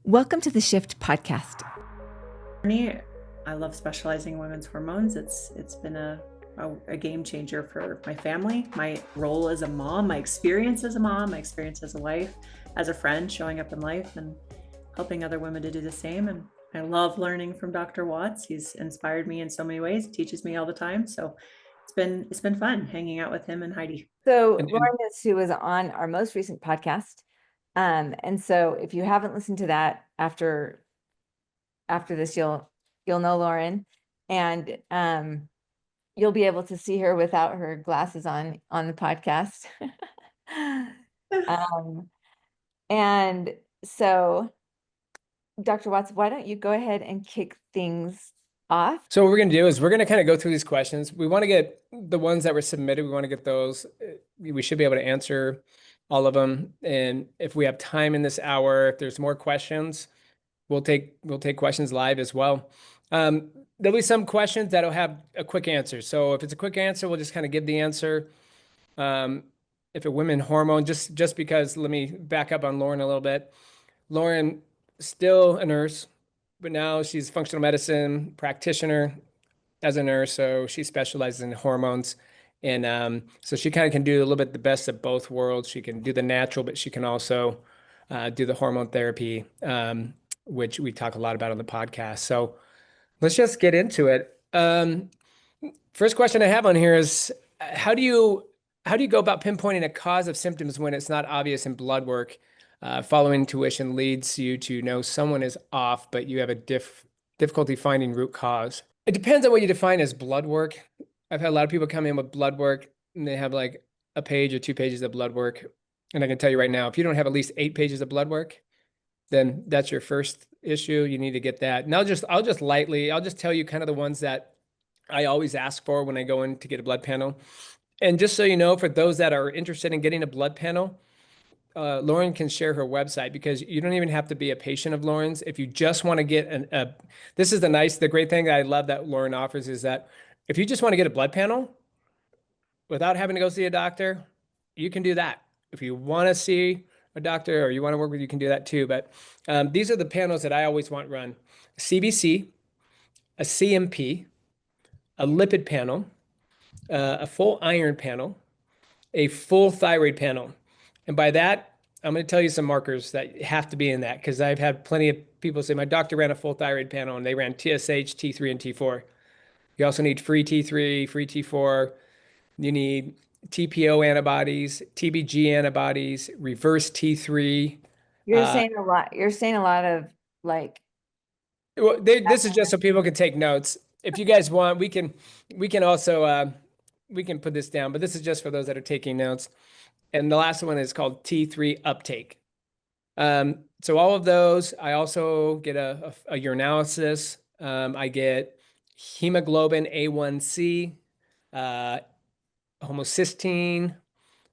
Welcome to the Shift podcast. I love specializing in women's hormones. It's been a game changer for my family, my role as a mom, my experience as a mom, my experience as a wife, as a friend, showing up in life and helping other women to do the same. And I love learning from Dr. Watts. He's inspired me in so many ways. He teaches me all the time. So it's been fun hanging out with him and Heidi. So Lauren is who was on our most recent podcast. And so if you haven't listened to that after this, you'll know Lauren, and you'll be able to see her without her glasses on the podcast. And so Dr. Watts, why don't you go ahead and kick things off? So what we're going to do is we're going to kind of go through these questions. We want to get the ones that were submitted. We want to get those. We should be able to answer all of them. And if we have time in this hour, if there's more questions, we'll take questions live as well. There'll be some questions that'll have a quick answer. So if it's a quick answer, we'll just kind of give the answer. If a women hormone, just because, let me back up on Lauren a little bit. Lauren, still a nurse, but now she's a functional medicine practitioner as a nurse. So she specializes in hormones. And so she kind of can do a little bit the best of both worlds. She can do the natural, but she can also do the hormone therapy, which we talk a lot about on the podcast. So let's just get into it. First question I have on here is, how do you go about pinpointing a cause of symptoms when it's not obvious in blood work? Following intuition leads you to know someone is off, but you have a difficulty finding root cause. It depends on what you define as blood work. I've had a lot of people come in with blood work and they have like a page or 2 pages of blood work. And I can tell you right now, if you don't have at least 8 pages of blood work, then that's your first issue. You need to get that. And I'll just tell you kind of the ones that I always ask for when I go in to get a blood panel. And just so you know, for those that are interested in getting a blood panel, Lauren can share her website, because you don't even have to be a patient of Lauren's. If you just want to get the great thing that I love that Lauren offers is that if you just want to get a blood panel without having to go see a doctor, you can do that. If you want to see a doctor or you want to work with, you can do that too. But these are the panels that I always want run: a CBC, a CMP, a lipid panel, a full iron panel, a full thyroid panel. And by that, I'm going to tell you some markers that have to be in that, because I've had plenty of people say, my doctor ran a full thyroid panel and they ran TSH, T3, and T4. You also need free T3, free T4. You need TPO antibodies, TBG antibodies, reverse T3. You're saying a lot. You're saying a lot of like. Well, this is just so people can take notes. If you guys want, we can also we can put this down, but this is just for those that are taking notes. And the last one is called T3 uptake. So all of those, I also get a urinalysis. I get hemoglobin A1C, homocysteine,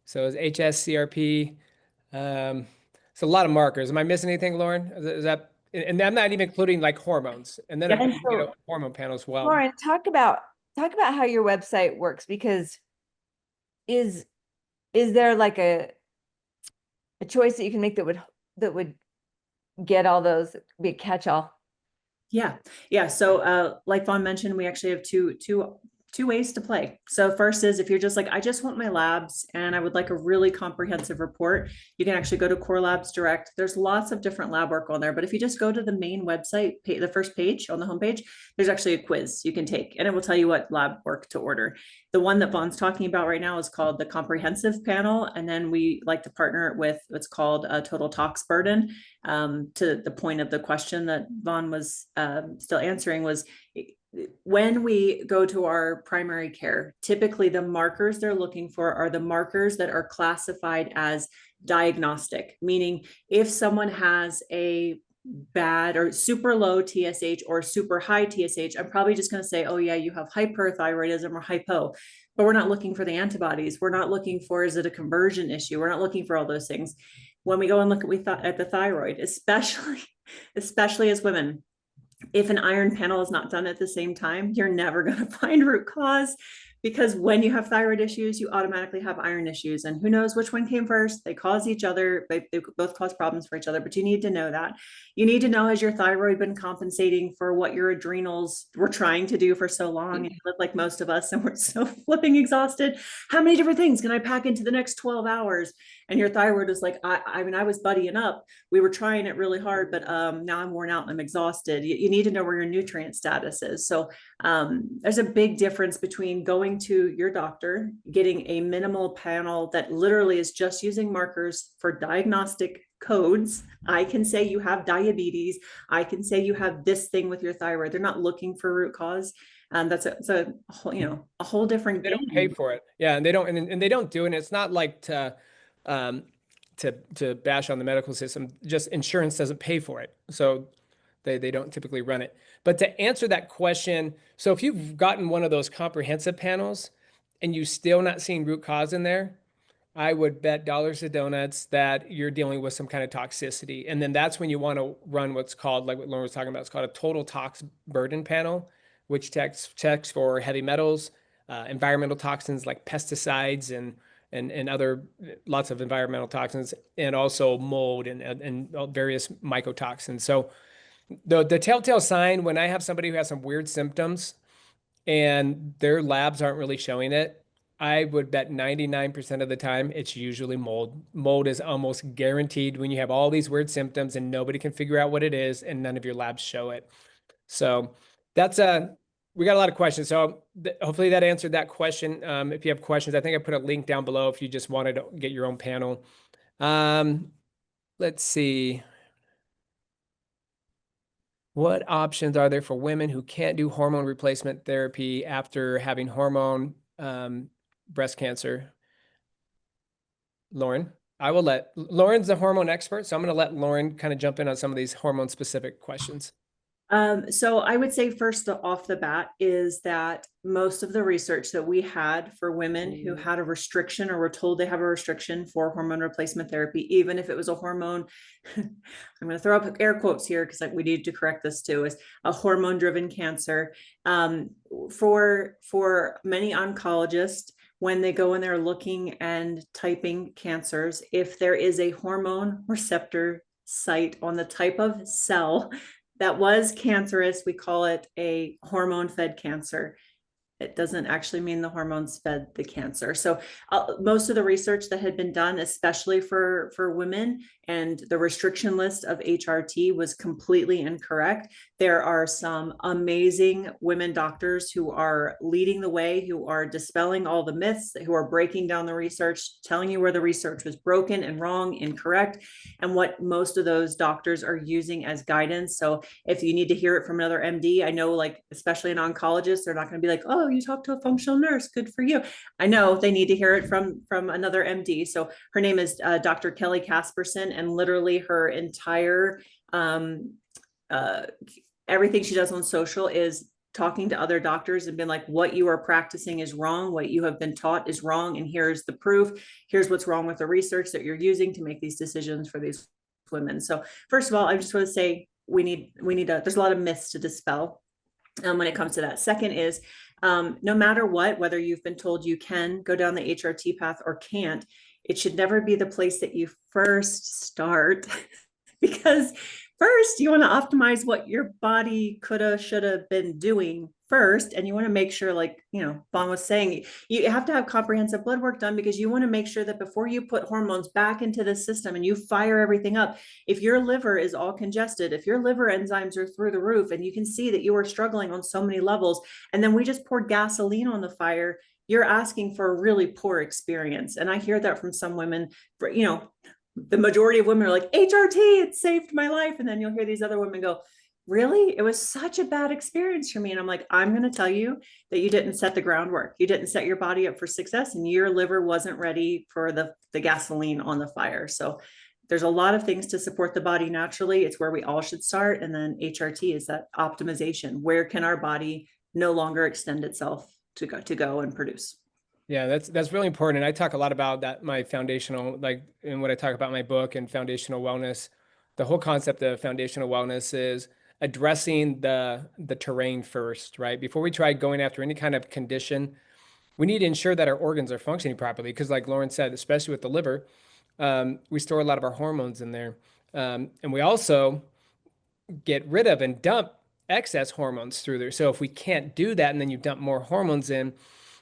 so is HSCRP. It's a lot of markers. Am I missing anything, Lauren? Is that, and I'm not even including like hormones. And then you get a hormone panel as well. Lauren, talk about how your website works, because is there like a choice that you can make that would get all those, be a catch-all? Yeah. So like Vohn mentioned, we actually have two ways to play. So first is, if you're just like, I just want my labs and I would like a really comprehensive report, you can actually go to Core Labs Direct. There's lots of different lab work on there, but if you just go to the main website, the first page on the homepage, there's actually a quiz you can take and it will tell you what lab work to order. The one that Vaughn's talking about right now is called the comprehensive panel. And then we like to partner with what's called a total tox burden. To the point of the question that Vaughan was still answering was, when we go to our primary care, typically the markers they're looking for are the markers that are classified as diagnostic, meaning if someone has a bad or super low TSH or super high TSH, I'm probably just going to say, oh yeah, you have hyperthyroidism or hypo, but we're not looking for the antibodies. We're not looking for, is it a conversion issue? We're not looking for all those things. When we go and look at the thyroid, especially as women, if an iron panel is not done at the same time, you're never going to find root cause, because when you have thyroid issues, you automatically have iron issues, and who knows which one came first. They cause each other. They both cause problems for each other, but you need to know that. You need to know, has your thyroid been compensating for what your adrenals were trying to do for so long? And you live like most of us, and we're so flipping exhausted. How many different things can I pack into the next 12 hours? And your thyroid is like, I mean, I was buddying up. We were trying it really hard, but now I'm worn out and I'm exhausted. You need to know where your nutrient status is. So there's a big difference between going to your doctor, getting a minimal panel that literally is just using markers for diagnostic codes. I can say you have diabetes. I can say you have this thing with your thyroid. They're not looking for root cause. That's a whole, a whole different They game. don't pay for it. Yeah, and they don't, and they don't do it. And it's not like to bash on the medical system. Just insurance doesn't pay for it, so they don't typically run it. But to answer that question, so if you've gotten one of those comprehensive panels and you still not seeing root cause in there, I would bet dollars to donuts that you're dealing with some kind of toxicity. And then that's when you want to run what's called, like what Lauren was talking about, it's called a total tox burden panel, which checks for heavy metals, environmental toxins like pesticides and other lots of environmental toxins, and also mold and various mycotoxins. So the telltale sign when I have somebody who has some weird symptoms and their labs aren't really showing it, I would bet 99% of the time it's usually mold. Mold is almost guaranteed when you have all these weird symptoms and nobody can figure out what it is and none of your labs show it. So that's we got a lot of questions. So hopefully that answered that question. If you have questions, I think I put a link down below if you just wanted to get your own panel. Let's see. What options are there for women who can't do hormone replacement therapy after having hormone breast cancer? Lauren, Lauren's the hormone expert, so I'm going to let Lauren kind of jump in on some of these hormone specific questions. So I would say first off the bat is that most of the research that we had for women who had a restriction or were told they have a restriction for hormone replacement therapy, even if it was a hormone, I'm going to throw up air quotes here because we need to correct this too, is a hormone driven cancer. For many oncologists, when they go and they're looking and typing cancers, if there is a hormone receptor site on the type of cell that was cancerous, we call it a hormone fed cancer. It doesn't actually mean the hormones fed the cancer. So most of the research that had been done, especially for women, and the restriction list of HRT was completely incorrect. There are some amazing women doctors who are leading the way, who are dispelling all the myths, who are breaking down the research, telling you where the research was broken and wrong, incorrect, and what most of those doctors are using as guidance. So if you need to hear it from another MD, I know, like, especially an oncologist, they're not going to be like, oh, you talked to a functional nurse, good for you. I know they need to hear it from another MD. So her name is Dr. Kelly Casperson, and literally her entire everything she does on social is talking to other doctors and being like, what you are practicing is wrong, what you have been taught is wrong, and here's the proof, here's what's wrong with the research that you're using to make these decisions for these women. So first of all, I just want to say there's a lot of myths to dispel when it comes to that. Second is, no matter what, whether you've been told you can go down the HRT path or can't, it should never be the place that you first start because first you want to optimize what your body coulda, shoulda been doing first. And you want to make sure, like, Vohn was saying, you have to have comprehensive blood work done because you want to make sure that before you put hormones back into the system and you fire everything up, if your liver is all congested, if your liver enzymes are through the roof and you can see that you are struggling on so many levels, and then we just poured gasoline on the fire, you're asking for a really poor experience. And I hear that from some women, the majority of women are like, HRT, it saved my life. And then you'll hear these other women go, really? It was such a bad experience for me. And I'm like, I'm going to tell you that you didn't set the groundwork. You didn't set your body up for success, and your liver wasn't ready for the gasoline on the fire. So there's a lot of things to support the body naturally. It's where we all should start. And then HRT is that optimization. Where can our body no longer extend itself to go and produce? Yeah, that's really important. And I talk a lot about that, my foundational, like, in what I talk about in my book and foundational wellness. The whole concept of foundational wellness is addressing the terrain first, right? Before we try going after any kind of condition, we need to ensure that our organs are functioning properly. Because like Lauren said, especially with the liver, we store a lot of our hormones in there. And we also get rid of and dump excess hormones through there. So if we can't do that and then you dump more hormones in,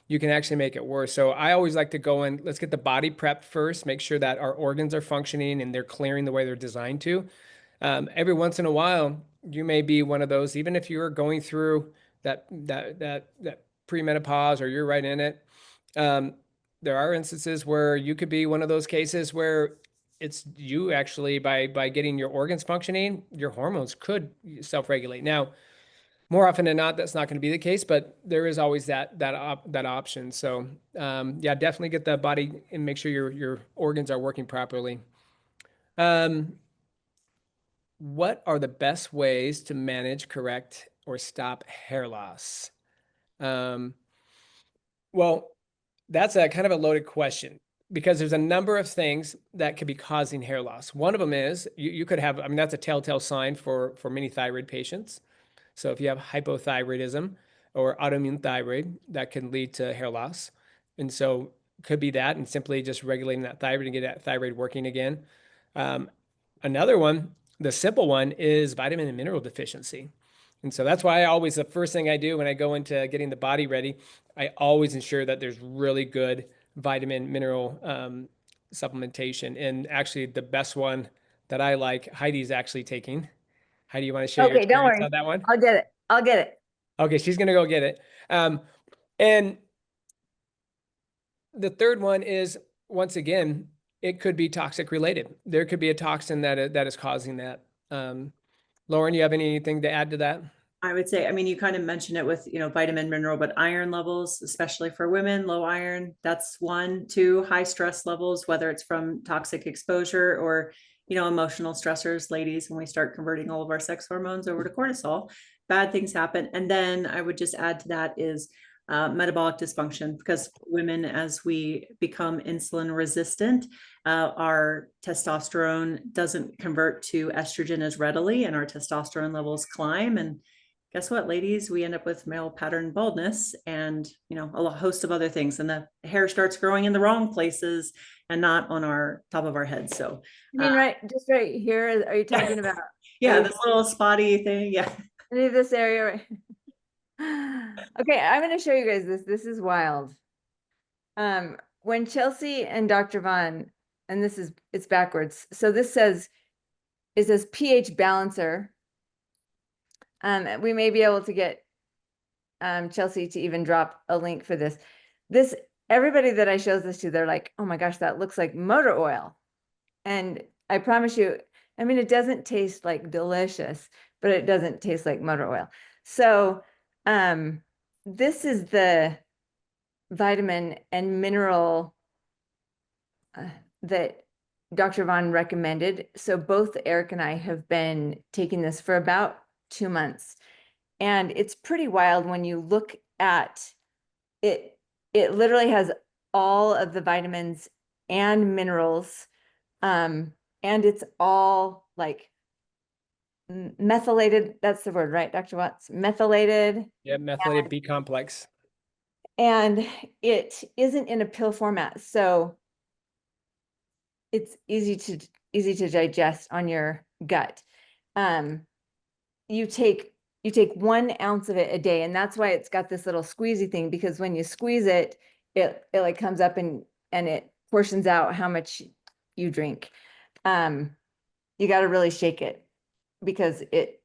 you can actually make it worse. So I always like to go in, let's get the body prepped first, make sure that our organs are functioning and they're clearing the way they're designed to. Every once in a while, you may be one of those, even if you're going through that premenopause or you're right in it. There are instances where you could be one of those cases where it's you actually by getting your organs functioning, your hormones could self-regulate. Now, more often than not, that's not going to be the case, but there is always that option. So yeah, definitely get the body and make sure your organs are working properly. What are the best ways to manage, correct, or stop hair loss? Well, that's a kind of a loaded question because there's a number of things that could be causing hair loss. One of them is you could have, I mean, that's a telltale sign for many thyroid patients. So if you have hypothyroidism or autoimmune thyroid, that can lead to hair loss. And so could be that and simply just regulating that thyroid and get that thyroid working again. Another one, the simple one, is vitamin and mineral deficiency. And so that's why the first thing I do when I go into getting the body ready, I always ensure that there's really good vitamin, mineral supplementation. And actually the best one that I like, Heidi's actually taking. Heidi, you want to share your Okay, don't experience worry. on that one? I'll get it. I'll get it. Okay, she's going to go get it. And the third one is, once again, it could be toxic related. There could be a toxin that is causing that. Lauren, you have anything to add to that? I would say, I mean, you kind of mentioned it with, vitamin, mineral, but iron levels, especially for women, low iron, that's one. Two, high stress levels, whether it's from toxic exposure or, emotional stressors. Ladies, when we start converting all of our sex hormones over to cortisol, bad things happen. And then I would just add to that is metabolic dysfunction, because women, as we become insulin resistant, our testosterone doesn't convert to estrogen as readily, and our testosterone levels climb. And guess what, ladies, we end up with male pattern baldness and, a host of other things. And the hair starts growing in the wrong places and not on our top of our heads. So, I mean, just right here, are you talking about? yeah, this little spotty thing. Yeah. Any of this area, right? Okay, I'm going to show you guys this. This is wild. When Chelsea and Dr. Vohn, and it's backwards. So this says, it says pH balancer. We may be able to get Chelsea to even drop a link for this. Everybody that I show this to, they're like, oh my gosh, that looks like motor oil. And I promise you, I mean, it doesn't taste like delicious, but it doesn't taste like motor oil. So this is the vitamin and mineral that Dr. Vohn recommended. So both Eric and I have been taking this for about 2 months. And it's pretty wild when you look at it. It literally has all of the vitamins and minerals. And it's all like methylated. That's the word, right, Dr. Watts? Methylated. Yeah, methylated B complex. And it isn't in a pill format. So it's easy to digest on your gut. You take 1 ounce of it a day, and that's why it's got this little squeezy thing, because when you squeeze it, it like comes up and it portions out how much you drink. You got to really shake it because it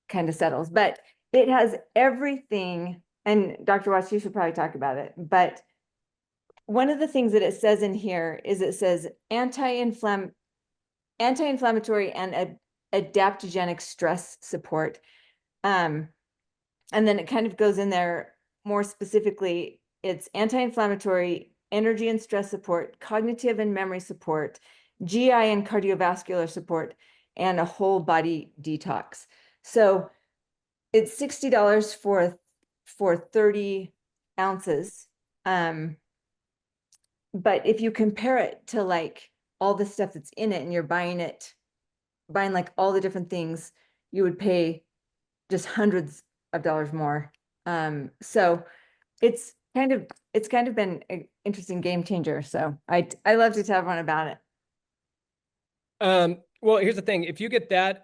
kind of settles, but it has everything. And Dr. Watts, you should probably talk about it, but one of the things that it says in here is it says anti-inflammatory and adaptogenic stress support. And then it kind of goes in there more specifically. It's anti-inflammatory, energy and stress support, cognitive and memory support, GI and cardiovascular support, and a whole body detox. So it's $60 for 30 ounces. But if you compare it to like all the stuff that's in it and you're buying like all the different things, you would pay just hundreds of dollars more. So it's it's kind of been an interesting game changer. So I love to tell everyone about it. Well, here's the thing. If you get that,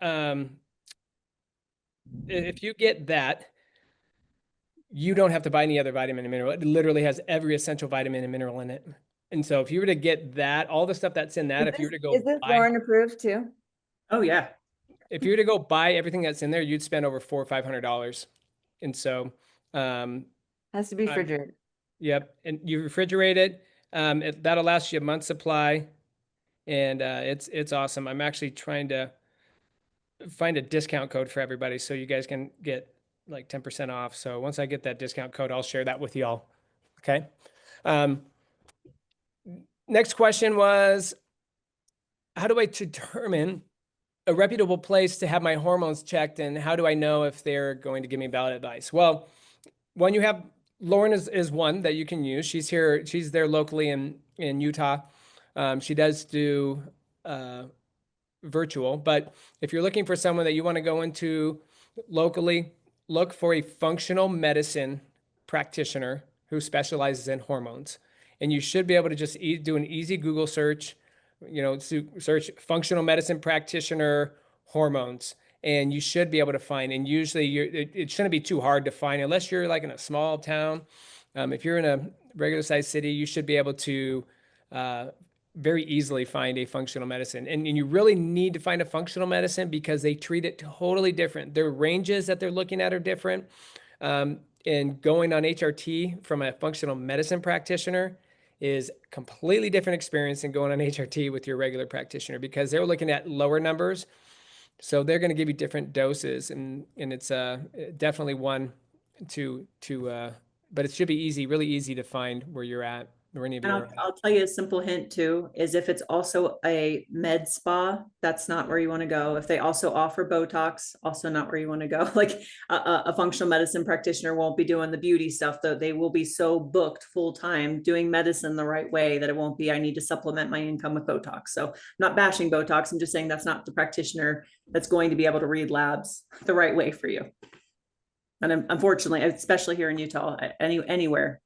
you don't have to buy any other vitamin and mineral. It literally has every essential vitamin and mineral in it. And so if you were to get that, all the stuff that's in that, if you were to go Is this buy, Lauren approved too? Oh, yeah. if you were to go buy everything that's in there, you'd spend over $400 or $500. And so, Has to be I'm- refrigerated. yep. And you refrigerate it. That'll last you a month's supply. And it's awesome. I'm actually trying to find a discount code for everybody so you guys can get like 10% off. So once I get that discount code, I'll share that with y'all. Okay. Next question was, how do I determine a reputable place to have my hormones checked, and how do I know if they're going to give me valid advice? Well, when you have Lauren is one that you can use. She's there locally in Utah. She does do virtual, but if you're looking for someone that you want to go into locally, look for a functional medicine practitioner who specializes in hormones. And you should be able to just do an easy Google search, search functional medicine practitioner hormones, and you should be able to find, and usually it shouldn't be too hard to find unless you're like in a small town. If you're in a regular sized city, you should be able to very easily find a functional medicine. And you really need to find a functional medicine because they treat it totally different. Their ranges that they're looking at are different. And going on HRT from a functional medicine practitioner is completely different experience than going on HRT with your regular practitioner, because they're looking at lower numbers. So they're going to give you different doses, and it's definitely one but it should be easy, really easy to find where you're at. And I'll tell you a simple hint too, is if it's also a med spa, that's not where you want to go. If they also offer Botox, also not where you want to go. Like a functional medicine practitioner won't be doing the beauty stuff, though. They will be so booked full time doing medicine the right way that it won't be, I need to supplement my income with Botox. So I'm not bashing Botox. I'm just saying that's not the practitioner that's going to be able to read labs the right way for you. And unfortunately, especially here in Utah, anywhere,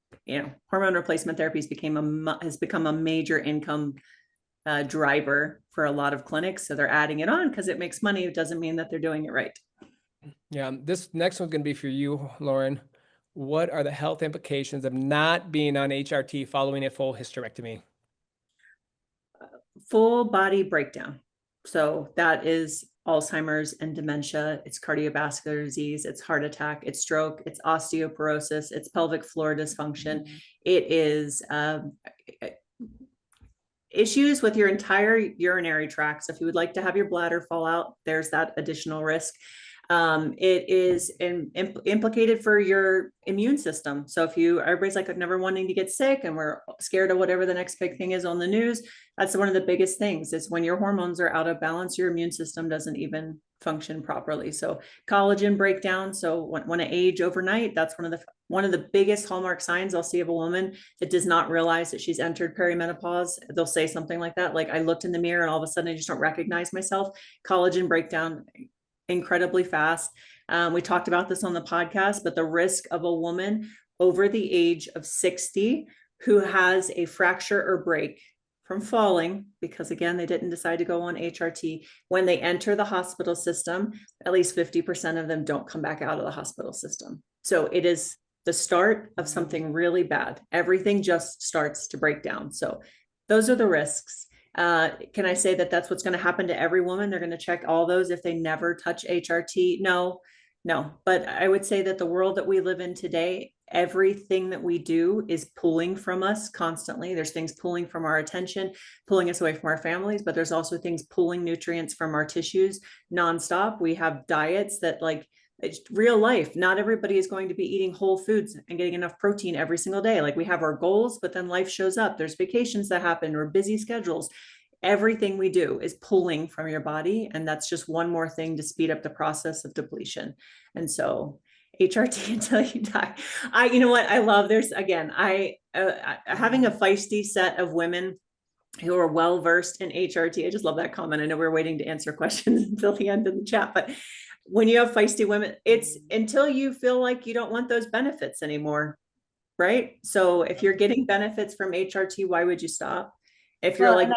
hormone replacement therapy has become a major income driver for a lot of clinics. So they're adding it on because it makes money. It doesn't mean that they're doing it right. Yeah, this next one's going to be for you, Lauren. What are the health implications of not being on HRT following a full hysterectomy? Full body breakdown. So that is Alzheimer's and dementia, it's cardiovascular disease, it's heart attack, it's stroke, it's osteoporosis, it's pelvic floor dysfunction. It is issues with your entire urinary tract. So if you would like to have your bladder fall out, there's that additional risk. It is implicated for your immune system. So if everybody's like never wanting to get sick and we're scared of whatever the next big thing is on the news, that's one of the biggest things is when your hormones are out of balance, your immune system doesn't even function properly. So collagen breakdown. So when I age overnight, that's one of the biggest hallmark signs I'll see of a woman that does not realize that she's entered perimenopause. They'll say something like that. Like I looked in the mirror and all of a sudden I just don't recognize myself. Collagen breakdown incredibly fast. We talked about this on the podcast, but the risk of a woman over the age of 60 who has a fracture or break from falling, because again, they didn't decide to go on HRT, when they enter the hospital system, at least 50% of them don't come back out of the hospital system. So it is the start of something really bad. Everything just starts to break down. So those are the risks. Can I say that that's what's going to happen to every woman? They're going to check all those if they never touch HRT? No. But I would say that the world that we live in today, everything that we do is pulling from us constantly. There's things pulling from our attention, pulling us away from our families, but there's also things pulling nutrients from our tissues nonstop. We have diets that it's real life. Not everybody is going to be eating whole foods and getting enough protein every single day. Like we have our goals, but then life shows up. There's vacations that happen or busy schedules. Everything we do is pulling from your body. And that's just one more thing to speed up the process of depletion. And so HRT until you die. You know what? I love having a feisty set of women who are well-versed in HRT. I just love that comment. I know we're waiting to answer questions until the end of the chat, but when you have feisty women, it's until you feel like you don't want those benefits anymore. right? So if you're getting benefits from HRT, why would you stop? If you're Well, like, and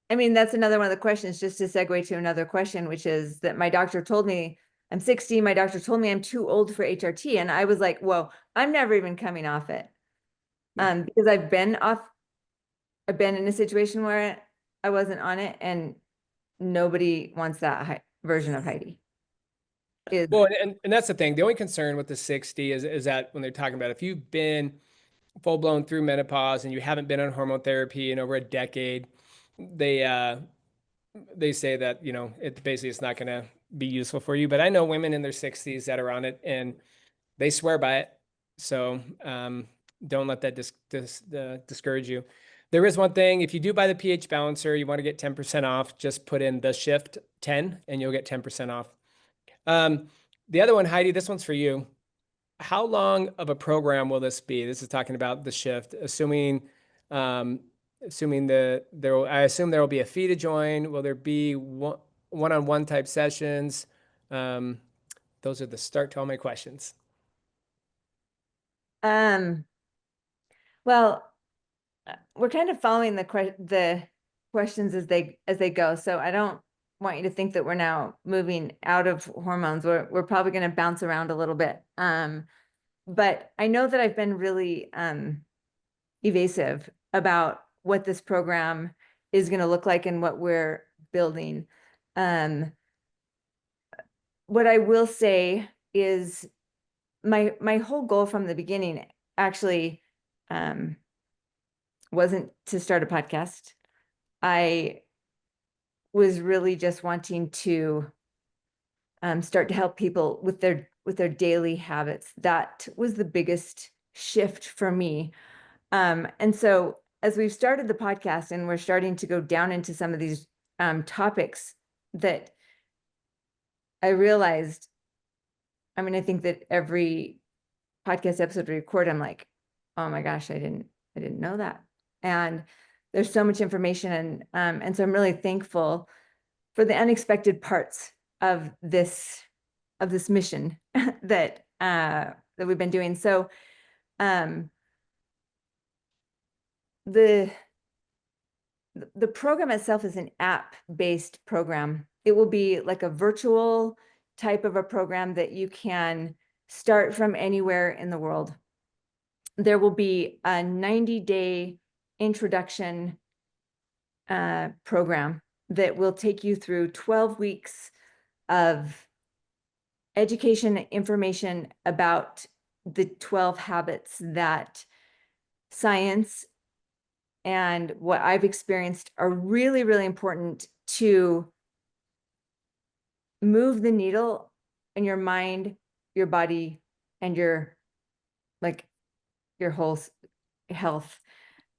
I mean, that's another one of the questions, just to segue to another question, which is that my doctor told me I'm 60. My doctor told me I'm too old for HRT. And I was like, whoa, I'm never even coming off it. Because I've been in a situation where I wasn't on it, and nobody wants that version of Heidi. Well, and that's the thing. The only concern with the 60 is that when they're talking about if you've been full blown through menopause and you haven't been on hormone therapy in over a decade, they say that, you know, it basically it's not going to be useful for you. But I know women in their 60s that are on it and they swear by it. So don't let that discourage you. There is one thing, if you do buy the pH balancer, you want to get 10% off, just put in the shift 10 and you'll get 10% off. The other one, Heidi, this one's for you. How long of a program will this be? This is talking about the shift, assuming I assume there will be a fee to join. Will there be one-on-one type sessions? Those are the start to all my questions. Well, we're kind of following the questions as they go. So I don't want you to think that we're now moving out of hormones. We're probably going to bounce around a little bit. But I know that I've been really evasive about what this program is going to look like and what we're building. What I will say is my whole goal from the beginning actually wasn't to start a podcast. I was really just wanting to start to help people with their daily habits. That was the biggest shift for me. And so as we've started the podcast and we're starting to go down into some of these topics that I realized, I mean, I think that every podcast episode we record, I'm like, oh my gosh, I didn't know that. And there's so much information. And so I'm really thankful for the unexpected parts of this mission that we've been doing. So the program itself is an app-based program. It will be like a virtual type of a program that you can start from anywhere in the world. There will be a 90-day introduction program that will take you through 12 weeks of education, information about the 12 habits that science and what I've experienced are really, really important to move the needle in your mind, your body, and your whole health.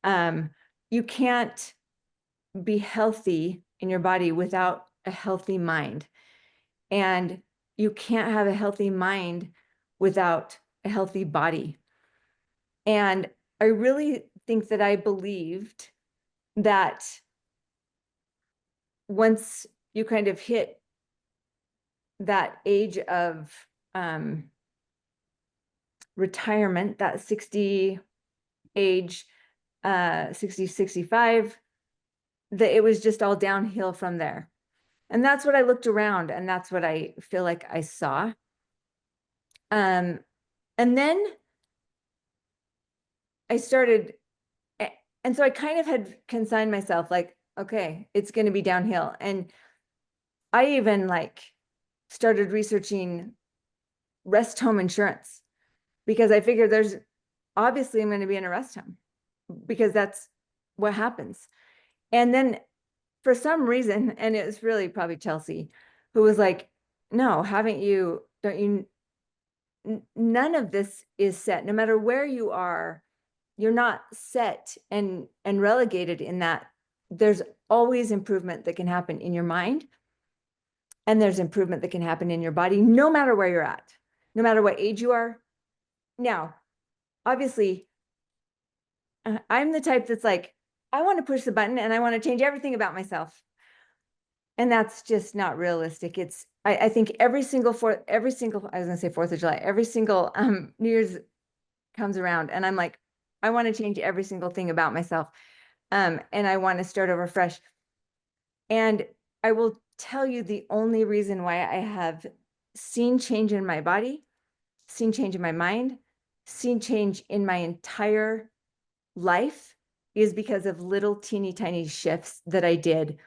You can't be healthy in your body without a healthy mind. And you can't have a healthy mind without a healthy body. And I really think that I believed that once you kind of hit that age of retirement, that 60 age, 60, 65, that it was just all downhill from there. And that's what I looked around, and that's what I feel like I saw. And then I started, and so I kind of had consigned myself like, okay, it's going to be downhill. And I even started researching rest home insurance, because I figured there's obviously I'm going to be in a rest home because that's what happens. And then for some reason, and it was really probably Chelsea, who was like, no, none of this is set. No matter where you are, you're not set and relegated in that. There's always improvement that can happen in your mind. And there's improvement that can happen in your body, no matter where you're at, no matter what age you are. Now, obviously, I'm the type that's like, I want to push the button and I want to change everything about myself. And that's just not realistic. I think every single, I was going to say 4th of July, every single New Year's comes around and I'm like, I want to change every single thing about myself. And I want to start over fresh. And I will tell you the only reason why I have seen change in my body, seen change in my mind, seen change in my entire life is because of little teeny tiny shifts that I did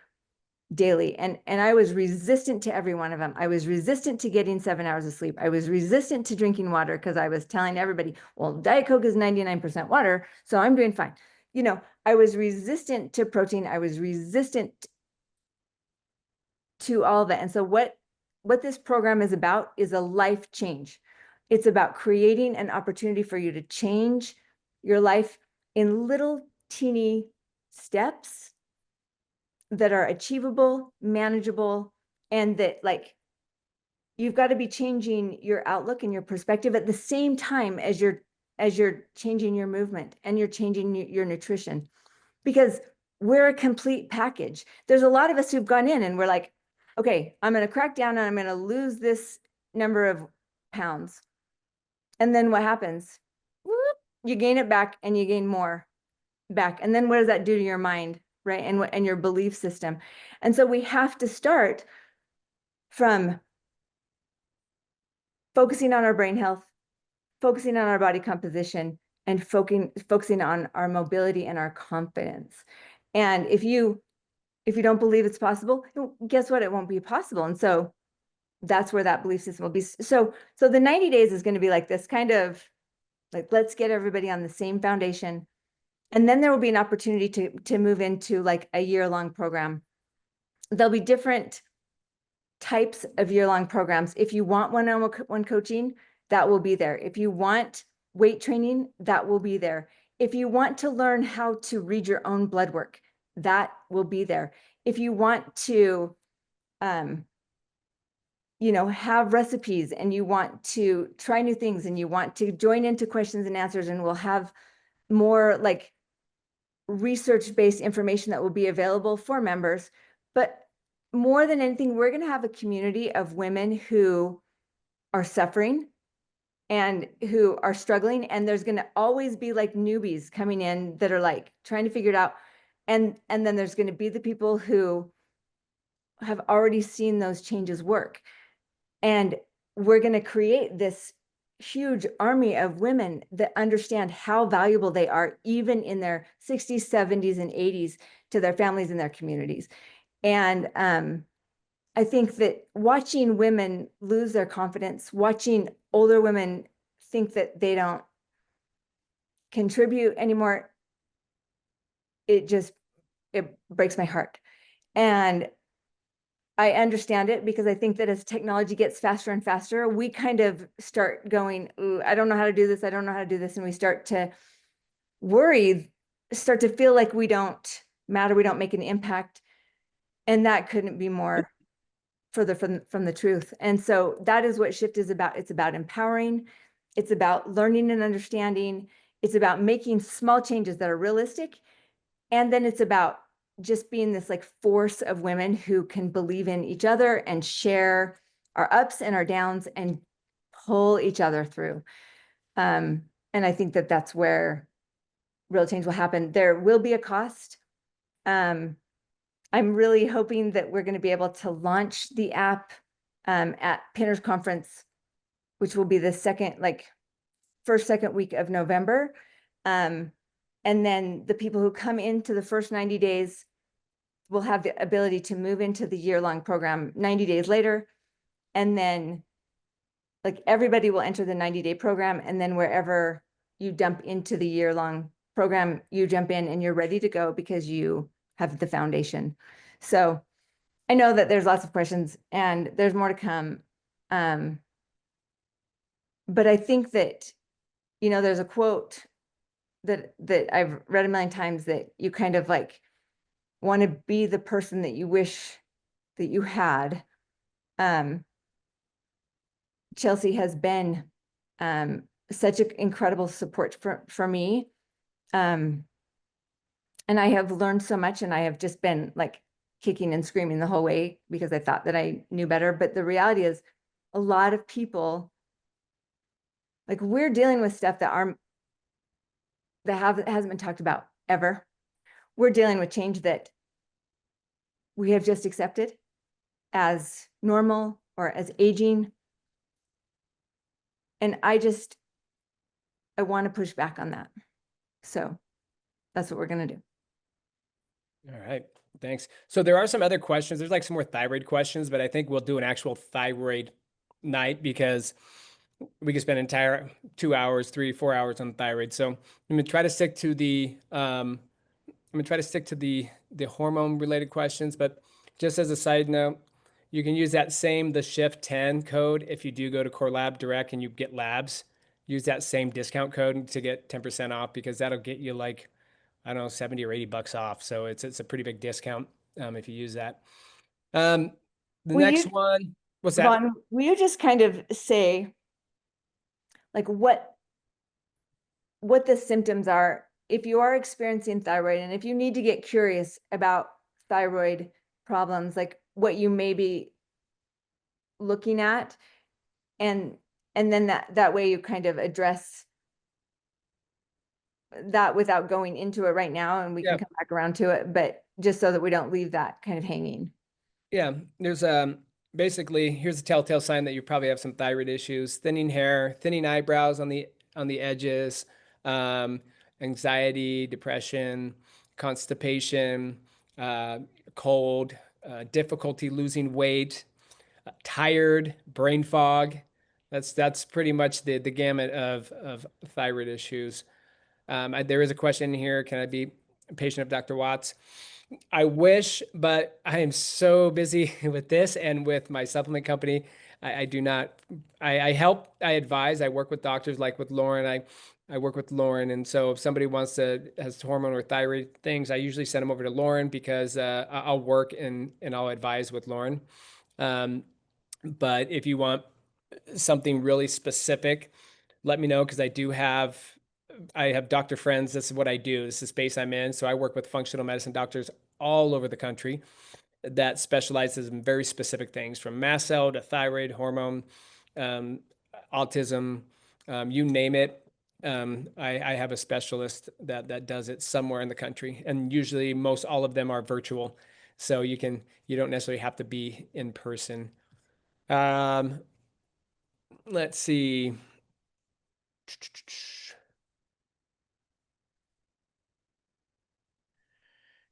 daily. And I was resistant to every one of them. I was resistant to getting 7 hours of sleep. I was resistant to drinking water because I was telling everybody, well, Diet Coke is 99% water, so I'm doing fine. You know, I was resistant to protein. I was resistant to all of it. And so what this program is about is a life change. It's about creating an opportunity for you to change your life in little teeny steps that are achievable, manageable, and that like you've got to be changing your outlook and your perspective at the same time as you're changing your movement and you're changing your nutrition, because we're a complete package. There's a lot of us who've gone in and we're like, okay, I'm going to crack down and I'm going to lose this number of pounds. And then what happens? Whoop, you gain it back and you gain more back. And then what does that do to your mind, right? And your belief system. And so we have to start from focusing on our brain health, focusing on our body composition, and focusing on our mobility and our confidence. And if you don't believe it's possible, guess what? It won't be possible. And so that's where that belief system will be. So the 90 days is going to be like this kind of like, let's get everybody on the same foundation. And then there will be an opportunity to move into like a year-long program. There'll be different types of year-long programs. If you want one-on-one coaching, that will be there. If you want weight training, that will be there. If you want to learn how to read your own blood work, that will be there. If you want to, have recipes and you want to try new things and you want to join into questions and answers, and we'll have more like research-based information that will be available for members. But more than anything, we're going to have a community of women who are suffering and who are struggling. And there's going to always be like newbies coming in that are like trying to figure it out. And then there's going to be the people who have already seen those changes work. And we're going to create this huge army of women that understand how valuable they are, even in their 60s, 70s, and 80s, to their families and their communities. And I think that watching women lose their confidence, watching older women think that they don't contribute anymore, it breaks my heart. And I understand it, because I think that as technology gets faster and faster, we kind of start going, ooh, I don't know how to do this. I don't know how to do this. And we start to worry, start to feel like we don't matter. We don't make an impact. And that couldn't be more further from the truth. And so that is what Shift is about. It's about empowering. It's about learning and understanding. It's about making small changes that are realistic. And then it's about just being this like force of women who can believe in each other and share our ups and our downs and pull each other through. And I think that that's where real change will happen. There will be a cost. I'm really hoping that we're going to be able to launch the app at Pinners Conference, which will be the second week of November. And then the people who come into the first 90 days will have the ability to move into the year-long program 90 days later. And then like everybody will enter the 90-day program. And then wherever you dump into the year-long program, you jump in and you're ready to go because you have the foundation. So I know that there's lots of questions and there's more to come. But I think that, there's a quote that I've read a million times, that you kind of like want to be the person that you wish that you had. Chelsea has been such an incredible support for me. And I have learned so much, and I have just been like kicking and screaming the whole way because I thought that I knew better. But the reality is a lot of people, like, we're dealing with stuff that hasn't been talked about ever. We're dealing with change that we have just accepted as normal or as aging. And I want to push back on that. So that's what we're going to do. All right, thanks. So there are some other questions. There's like some more thyroid questions, but I think we'll do an actual thyroid night because we could spend an entire 2 hours, 3, 4 hours on thyroid. So I'm gonna try to stick to the the hormone related questions. But just as a side note, you can use the Shift 10 code if you do go to Core Lab Direct and you get labs. Use that same discount code to get 10% off because that'll get you like, I don't know, 70 or 80 bucks off. So it's a pretty big discount if you use that. The Will next you- one, what's that? Vohn, will you just kind of say like what the symptoms are if you are experiencing thyroid, and if you need to get curious about thyroid problems, like what you may be looking at, and then that way you kind of address that without going into it right now, and we Yeah. can come back around to it, but just so that we don't leave that kind of hanging. Yeah, there's basically, here's a telltale sign that you probably have some thyroid issues: thinning hair, thinning eyebrows on the edges, anxiety, depression, constipation, cold, difficulty losing weight, tired, brain fog. That's pretty much the gamut of thyroid issues. There is a question in here: can I be a patient of Dr. Watts? I wish, but I am so busy with this and with my supplement company. I do not, I help, I advise, I work with doctors like with Lauren. I work with Lauren. And so if somebody has hormone or thyroid things, I usually send them over to Lauren because I'll work and I'll advise with Lauren. But if you want something really specific, let me know because I have doctor friends. This is what I do. This is the space I'm in. So I work with functional medicine doctors all over the country that specializes in very specific things, from mast cell to thyroid, hormone, autism, you name it. I have a specialist that does it somewhere in the country, and usually all of them are virtual, so you don't necessarily have to be in person. Let's see.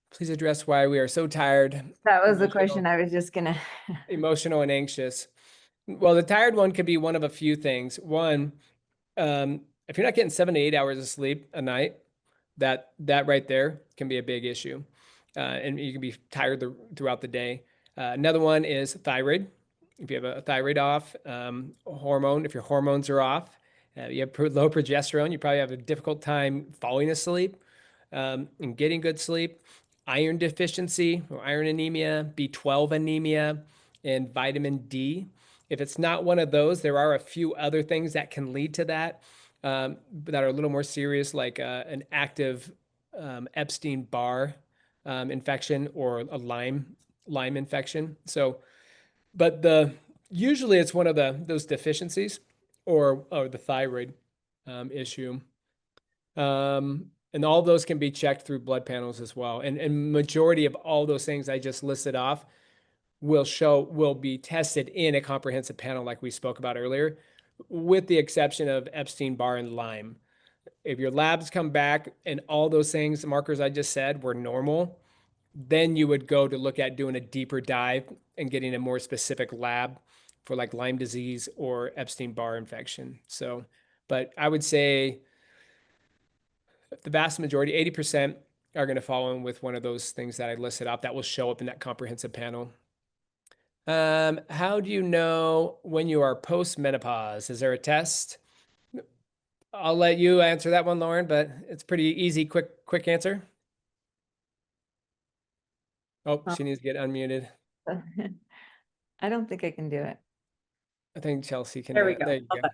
Please address why we are so tired. That was the Emotional. question I was just gonna. Emotional and anxious. Well, the tired one could be one of a few things. One, if you're not getting 7 to 8 hours of sleep a night, that right there can be a big issue, and you can be tired throughout the day. Another one is thyroid. If you have a thyroid off, hormone, if your hormones are off, you have low progesterone, you probably have a difficult time falling asleep and getting good sleep. Iron deficiency or iron anemia, B12 anemia, and vitamin D. If it's not one of those, there are a few other things that can lead to that, that are a little more serious, like an active Epstein-Barr infection or a Lyme infection. So, but usually it's one of those deficiencies or the thyroid issue. And all those can be checked through blood panels as well. And majority of all those things I just listed off will be tested in a comprehensive panel like we spoke about earlier, with the exception of Epstein-Barr and Lyme. If your labs come back and all those things, the markers I just said, were normal, then you would go to look at doing a deeper dive and getting a more specific lab for like Lyme disease or Epstein-Barr infection. So, but I would say the vast majority, 80%, are going to fall in with one of those things that I listed up that will show up in that comprehensive panel. How do you know when you are post-menopause? Is there a test? I'll let you answer that one, Lauren, but it's pretty easy, quick answer. Oh, she needs to get unmuted. I don't think I can do it. I think Chelsea can. There we go. There you go.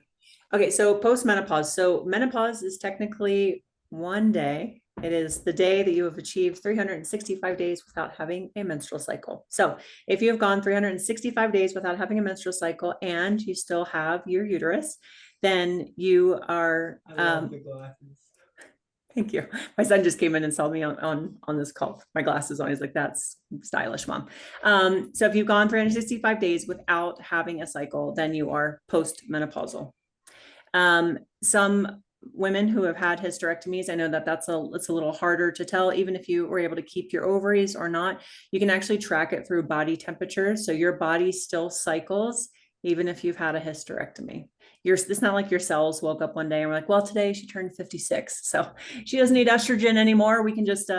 Okay, so post-menopause. So menopause is technically one day. It is the day that you have achieved 365 days without having a menstrual cycle. So if you have gone 365 days without having a menstrual cycle and you still have your uterus, then you are, Thank you. My son just came in and saw me on this call. My glasses on. He's like, "That's stylish, mom." So if you've gone 365 days without having a cycle, then you are postmenopausal. Some women who have had hysterectomies, I know that it's a little harder to tell, even if you were able to keep your ovaries or not. You can actually track it through body temperature. So your body still cycles, even if you've had a hysterectomy. It's not like your cells woke up one day and were like, well, today she turned 56. So she doesn't need estrogen anymore. We can just,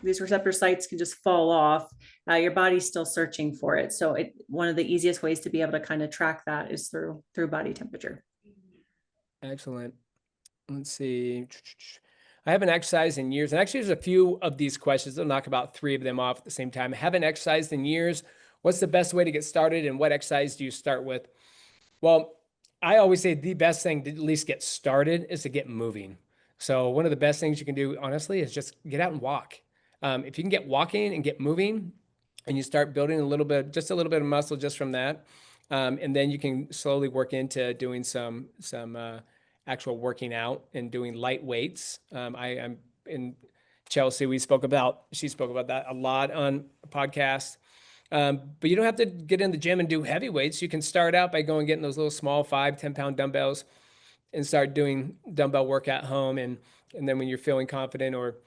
these receptor sites can just fall off. Your body's still searching for it. So one of the easiest ways to be able to kind of track that is through body temperature. Excellent. Let's see. I haven't exercised in years. And actually, there's a few of these questions. I'll knock about 3 of them off at the same time. I haven't exercised in years. What's the best way to get started? And what exercise do you start with? Well, I always say the best thing to at least get started is to get moving. So one of the best things you can do, honestly, is just get out and walk. If you can get walking and get moving, and you start building just a little bit of muscle just from that, and then you can slowly work into doing some actual working out and doing light weights. I'm in Chelsea. She spoke about that a lot on a podcast. But you don't have to get in the gym and do heavy weights. You can start out by going getting those little small 5-10 pound dumbbells and start doing dumbbell work at home. And then when you're feeling confident, or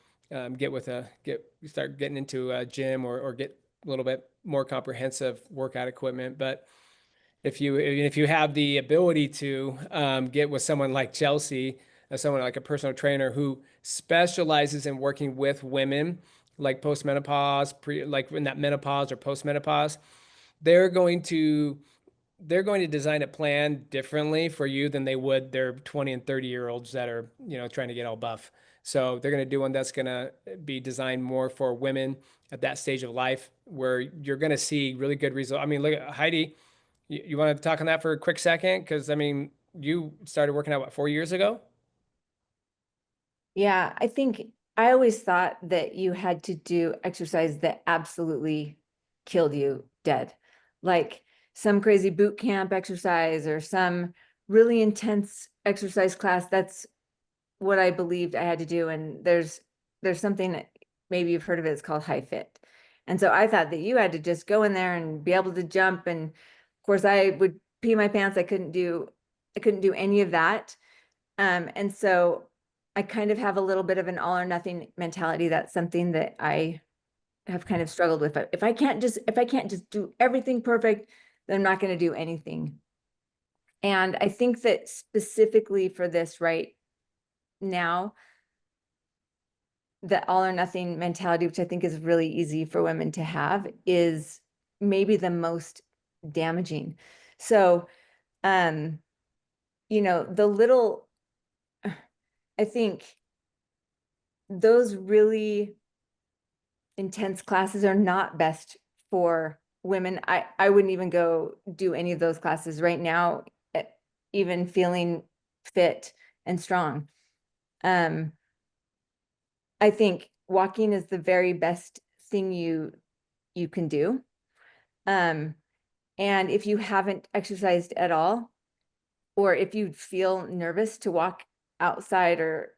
start getting into a gym, or get a little bit more comprehensive workout equipment. But if you have the ability to get with someone like Chelsea, someone like a personal trainer who specializes in working with women, like postmenopause, like in that menopause or postmenopause, they're going to design a plan differently for you than they would their 20 and 30-year-olds that are, trying to get all buff. So they're going to do one that's going to be designed more for women at that stage of life, where you're going to see really good results. I mean, look at Heidi. You want to talk on that for a quick second? Because, I mean, you started working out, 4 years ago? Yeah, I think I always thought that you had to do exercise that absolutely killed you dead. Like some crazy boot camp exercise or some really intense exercise class. That's what I believed I had to do. And there's something that maybe you've heard of it, it's called high fit. And so I thought that you had to just go in there and be able to jump. And of course I would pee my pants. I couldn't do any of that. And so I kind of have a little bit of an all or nothing mentality. That's something that I have kind of struggled with. If I can't just do everything perfect, then I'm not going to do anything. And I think that specifically for this right now, the all or nothing mentality, which I think is really easy for women to have, is maybe the most damaging. So, the little, I think those really intense classes are not best for women. I wouldn't even go do any of those classes right now, even feeling fit and strong. I think walking is the very best thing you can do. And if you haven't exercised at all, or if you feel nervous to walk outside, or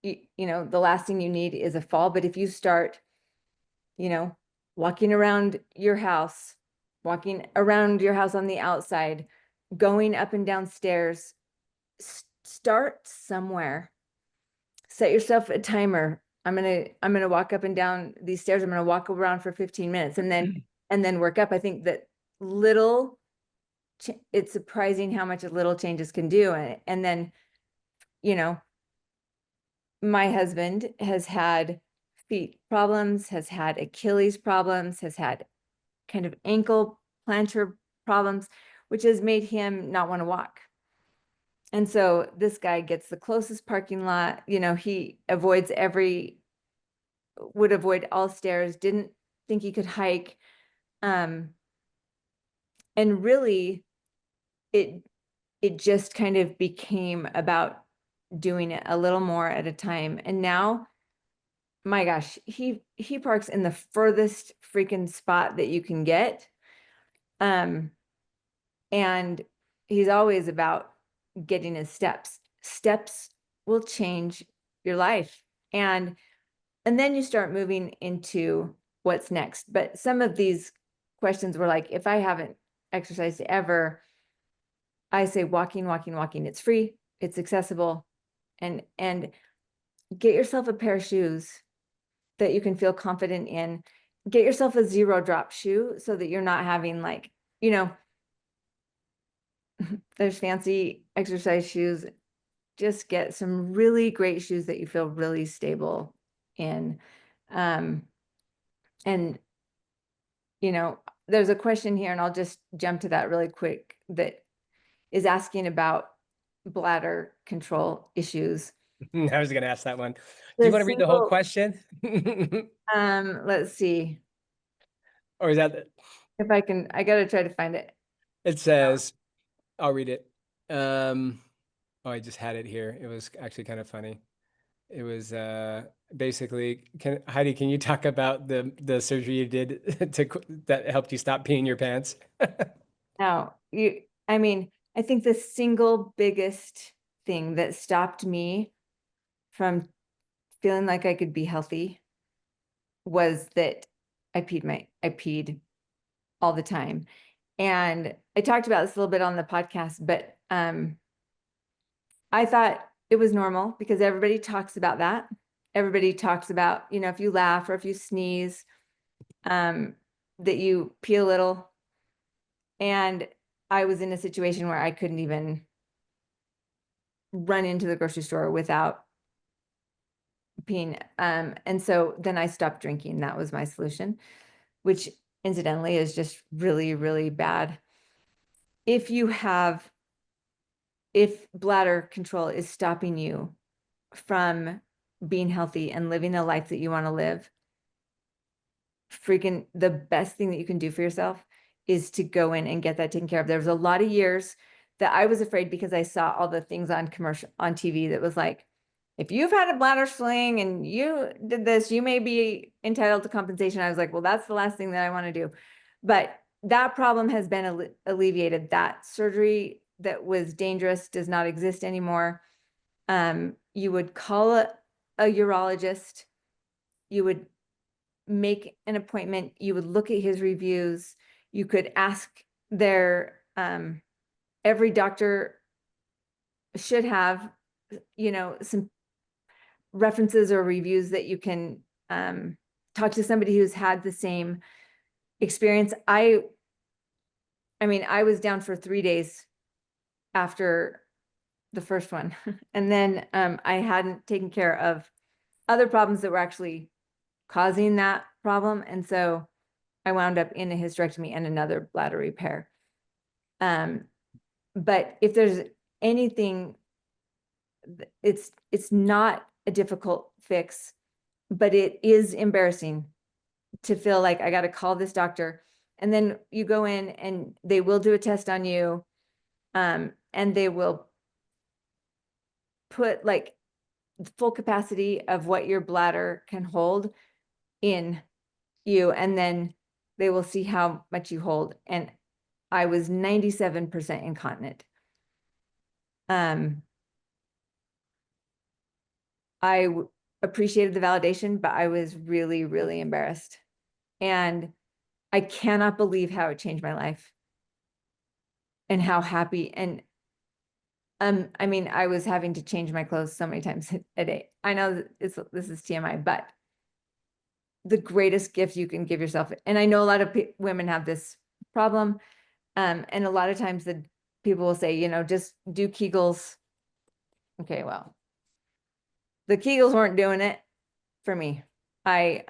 the last thing you need is a fall. But if you start, walking around your house on the outside, going up and down stairs, start somewhere. Set yourself a timer. I'm gonna walk up and down these stairs. I'm gonna walk around for 15 minutes and then work up. I think that it's surprising how much little changes can do. And then, my husband has had feet problems, has had Achilles problems, has had kind of ankle plantar problems, which has made him not want to walk. And so this guy gets the closest parking lot, he would avoid all stairs, didn't think he could hike. And really it just kind of became about doing it a little more at a time. And now, my gosh, he parks in the furthest freaking spot that you can get. And he's always about getting his steps. Steps will change your life. And then you start moving into what's next. But some of these questions were like, if I haven't exercised ever, I say walking, walking, walking. It's free, it's accessible, and get yourself a pair of shoes that you can feel confident in. Get yourself a 0 drop shoe so that you're not having like, you know, there's fancy exercise shoes. Just get some really great shoes that you feel really stable in. And, you know, there's a question here, and I'll just jump to that really quick, that is asking about bladder control issues. I was going to ask that one. Do you want to read the whole question? Let's see Or is that, if I can, I gotta try to find it. it says, I'll read it. Oh, I just had it here. It was actually kind of funny. It was basically, Heidi, can you talk about the surgery you did that helped you stop peeing your pants? Now, I mean, I think the single biggest thing that stopped me from feeling like I could be healthy was that I peed all the time. And I talked about this a little bit on the podcast, but I thought it was normal because everybody talks about that. Everybody talks about, you know, if you laugh or if you sneeze, that you pee a little. And I was in a situation where I couldn't even run into the grocery store without peeing. And so then I stopped drinking. That was my solution, which incidentally is just really, really bad. If bladder control is stopping you from being healthy and living the life that you want to live, freaking the best thing that you can do for yourself is to go in and get that taken care of. There was a lot of years that I was afraid because I saw all the things on TV that was like, if you've had a bladder sling and you did this, you may be entitled to compensation. I was like, well, that's the last thing that I want to do. But that problem has been alleviated. That surgery that was dangerous does not exist anymore. You would call a urologist. You would make an appointment. You would look at his reviews. You could ask their, every doctor should have, you know, some references or reviews that you can talk to somebody who's had the same experience. I mean, I was down for 3 days after the first one. And then I hadn't taken care of other problems that were actually causing that problem. And so I wound up in a hysterectomy and another bladder repair. But if there's anything, it's not a difficult fix, but it is embarrassing to feel like I got to call this doctor. And then you go in and they will do a test on you. And they will put like the full capacity of what your bladder can hold in you. And then they will see how much you hold. And I was 97% incontinent. I appreciated the validation, but I was really, really embarrassed. And I cannot believe how it changed my life and how happy. And I mean, I was having to change my clothes so many times a day. I know this is TMI, but the greatest gift you can give yourself. And I know a lot of women have this problem. And a lot of times the people will say, you know, just do Kegels. Okay, well, the Kegels weren't doing it for me. I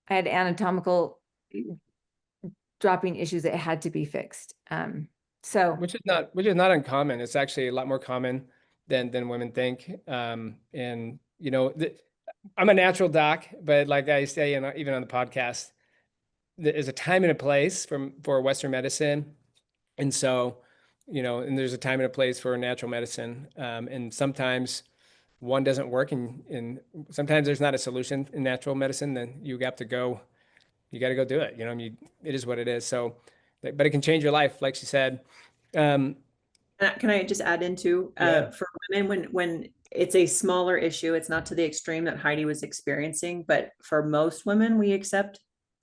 had anatomical dropping issues that had to be fixed. So which is not uncommon. It's actually a lot more common than women think. And you know, I'm a natural doc, but like I say, and even on the podcast, there's a time and a place for Western medicine. And so, you know, and there's a time and a place for natural medicine. And sometimes one doesn't work, and sometimes there's not a solution in natural medicine. Then you got to go do it. You know, I mean, it is what it is. So, but it can change your life, like she said. Can I just add into Yeah. for women when it's a smaller issue. It's not to the extreme that Heidi was experiencing, but for most women, we accept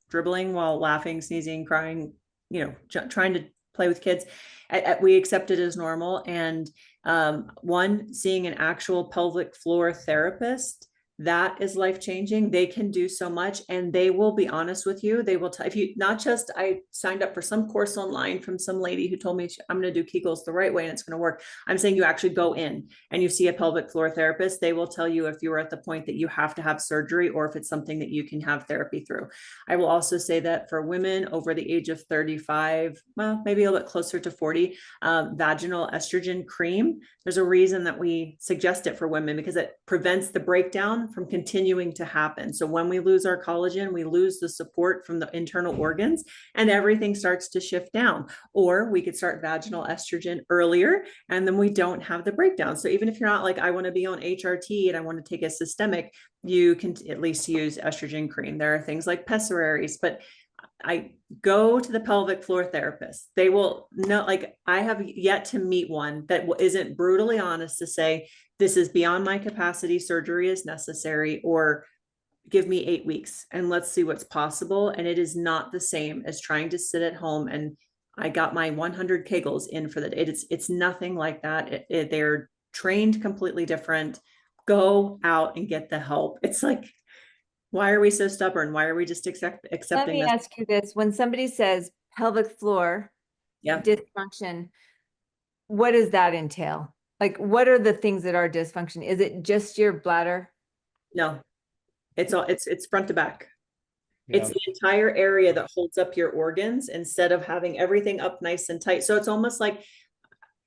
dribbling while laughing, sneezing, crying, trying to play with kids. We accept it as normal. And seeing an actual pelvic floor therapist, that is life-changing. They can do so much, and they will be honest with you. They will tell if you, not just, I signed up for some course online from some lady who told me I'm going to do Kegels the right way and it's going to work. I'm saying you actually go in and you see a pelvic floor therapist. They will tell you if you are at the point that you have to have surgery or if it's something that you can have therapy through. I will also say that for women over the age of 35, well, maybe a little bit closer to 40, vaginal estrogen cream, there's a reason that we suggest it for women, because it prevents the breakdown from continuing to happen. So when we lose our collagen, we lose the support from the internal organs and everything starts to shift down. Or we could start vaginal estrogen earlier and then we don't have the breakdown. So even if you're not like, I want to be on HRT and I want to take a systemic, you can at least use estrogen cream. There are things like pessaries, but I go to the pelvic floor therapist. They will know, like, I have yet to meet one that isn't brutally honest to say, this is beyond my capacity, surgery is necessary, or give me 8 weeks and let's see what's possible. And it is not the same as trying to sit at home and I got my 100 Kegels in for the day. It's nothing like that. They're trained completely different. Go out and get the help. It's like, why are we so stubborn? Why are we just Let accepting me this? ask you this. When somebody says pelvic floor Yeah, dysfunction, what does that entail? Like, what are the things that are dysfunction? Is it just your bladder? no, it's front to back. Yeah. It's the entire area that holds up your organs instead of having everything up nice and tight. So it's almost like,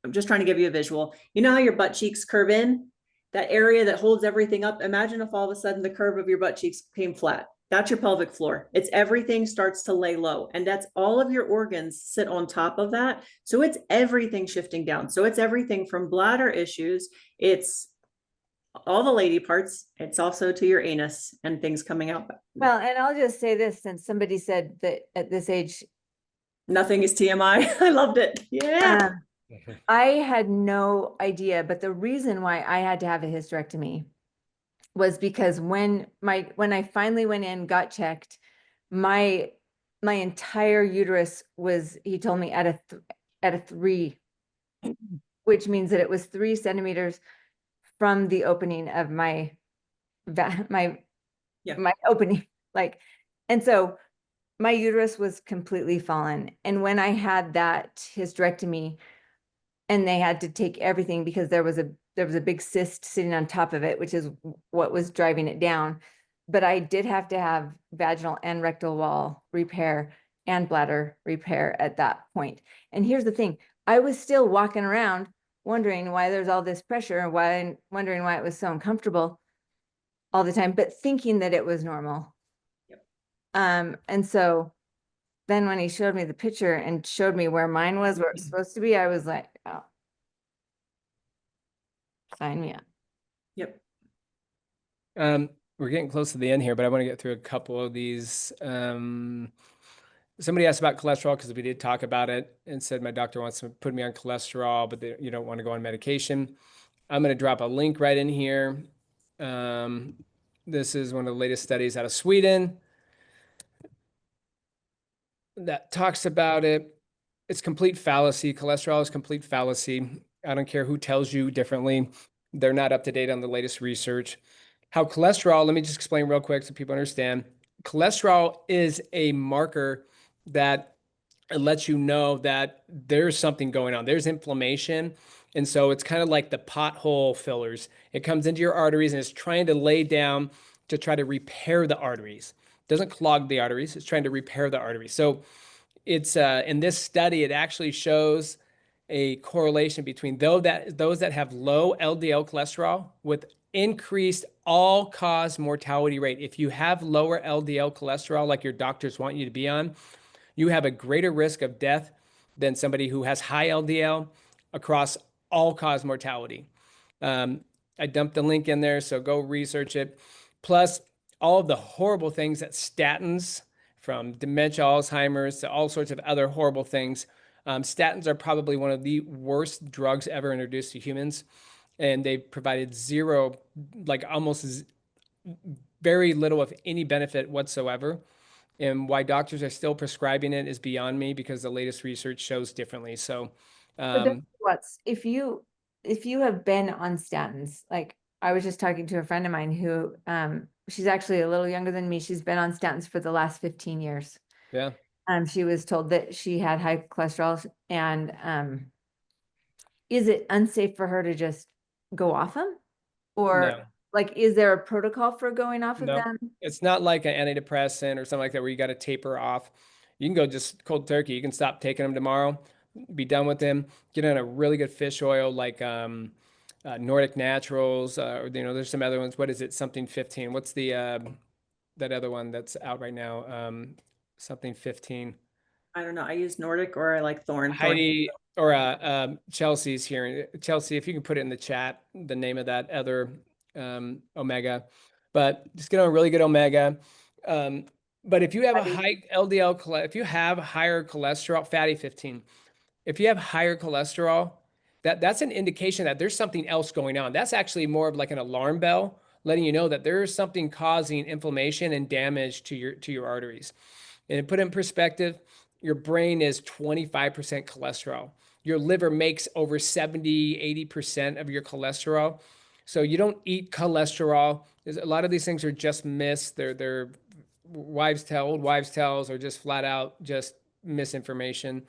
I'm just trying to give you a visual. You know how your butt cheeks curve in? That area that holds everything up. Imagine if all of a sudden the curve of your butt cheeks came flat. That's your pelvic floor. It's everything starts to lay low. And that's all of your organs sit on top of that. So it's everything shifting down. So it's everything from bladder issues. It's all the lady parts. It's also to your anus and things coming out. Well, and I'll just say this, since somebody said that at this age, Nothing is TMI. I loved it. Yeah. I had no idea, but the reason why I had to have a hysterectomy was because when I finally went in, got checked, my entire uterus was, he told me at a 3, which means that it was 3 centimeters from the opening of my opening, like, and so my uterus was completely fallen. And when I had that hysterectomy and they had to take everything because there was a big cyst sitting on top of it, which is what was driving it down. But I did have to have vaginal and rectal wall repair and bladder repair at that point. And here's the thing, I was still walking around wondering why there's all this pressure and wondering why it was so uncomfortable all the time, but thinking that it was normal. Yep. And so then when he showed me the picture and showed me where mine was, where it was supposed to be, I was like, oh, sign me up. Yep. We're getting close to the end here, but I want to get through a couple of these. Somebody asked about cholesterol because we did talk about it and said my doctor wants to put me on cholesterol, but you don't want to go on medication. I'm going to drop a link right in here. This is one of the latest studies out of Sweden that talks about it. It's complete fallacy. Cholesterol is complete fallacy. I don't care who tells you differently. They're not up to date on the latest research. How cholesterol, let me just explain real quick so people understand. Cholesterol is a marker that lets you know that there's something going on. There's inflammation. And so it's kind of like the pothole fillers. It comes into your arteries and it's trying to lay down to try to repair the arteries. It doesn't clog the arteries. It's trying to repair the arteries. So it's in this study, it actually shows a correlation between those that have low LDL cholesterol with increased all-cause mortality rate. If you have lower LDL cholesterol, like your doctors want you to be on, you have a greater risk of death than somebody who has high LDL across all-cause mortality. I dumped the link in there, so go research it. Plus, all of the horrible things that statins, from dementia, Alzheimer's, to all sorts of other horrible things. Statins are probably one of the worst drugs ever introduced to humans. and they provided zero, like very little of any benefit whatsoever. And why doctors are still prescribing it is beyond me, because the latest research shows differently. So, But Dr. Watts, if you have been on statins, like I was just talking to a friend of mine who she's actually a little younger than me. She's been on statins for the last 15 years. yeah, She was told that she had high cholesterol, and is it unsafe for her to just go off them? Or no. like, is there a protocol for going off of No, them? it's not like an antidepressant or something like that where you got to taper off. You can go just cold turkey. You can stop taking them tomorrow, be done with them, get on a really good fish oil like Nordic Naturals, or there's some other ones. What is it? Something 15. What's the that other one that's out right now? Something 15. I don't know. I use Nordic or I like Thorn. Heidi or Chelsea's here. Chelsea, if you can put it in the chat, the name of that other omega, but just get on a really good omega. But if you have a high LDL, if you have higher cholesterol, fatty 15, if you have higher cholesterol, that's an indication that there's something else going on. That's actually more of like an alarm bell letting you know that there is something causing inflammation and damage to your arteries. And to put it in perspective, your brain is 25% cholesterol. Your liver makes over 70, 80% of your cholesterol. So you don't eat cholesterol. A lot of these things are just myths. They're old wives' tales, or just flat out just misinformation.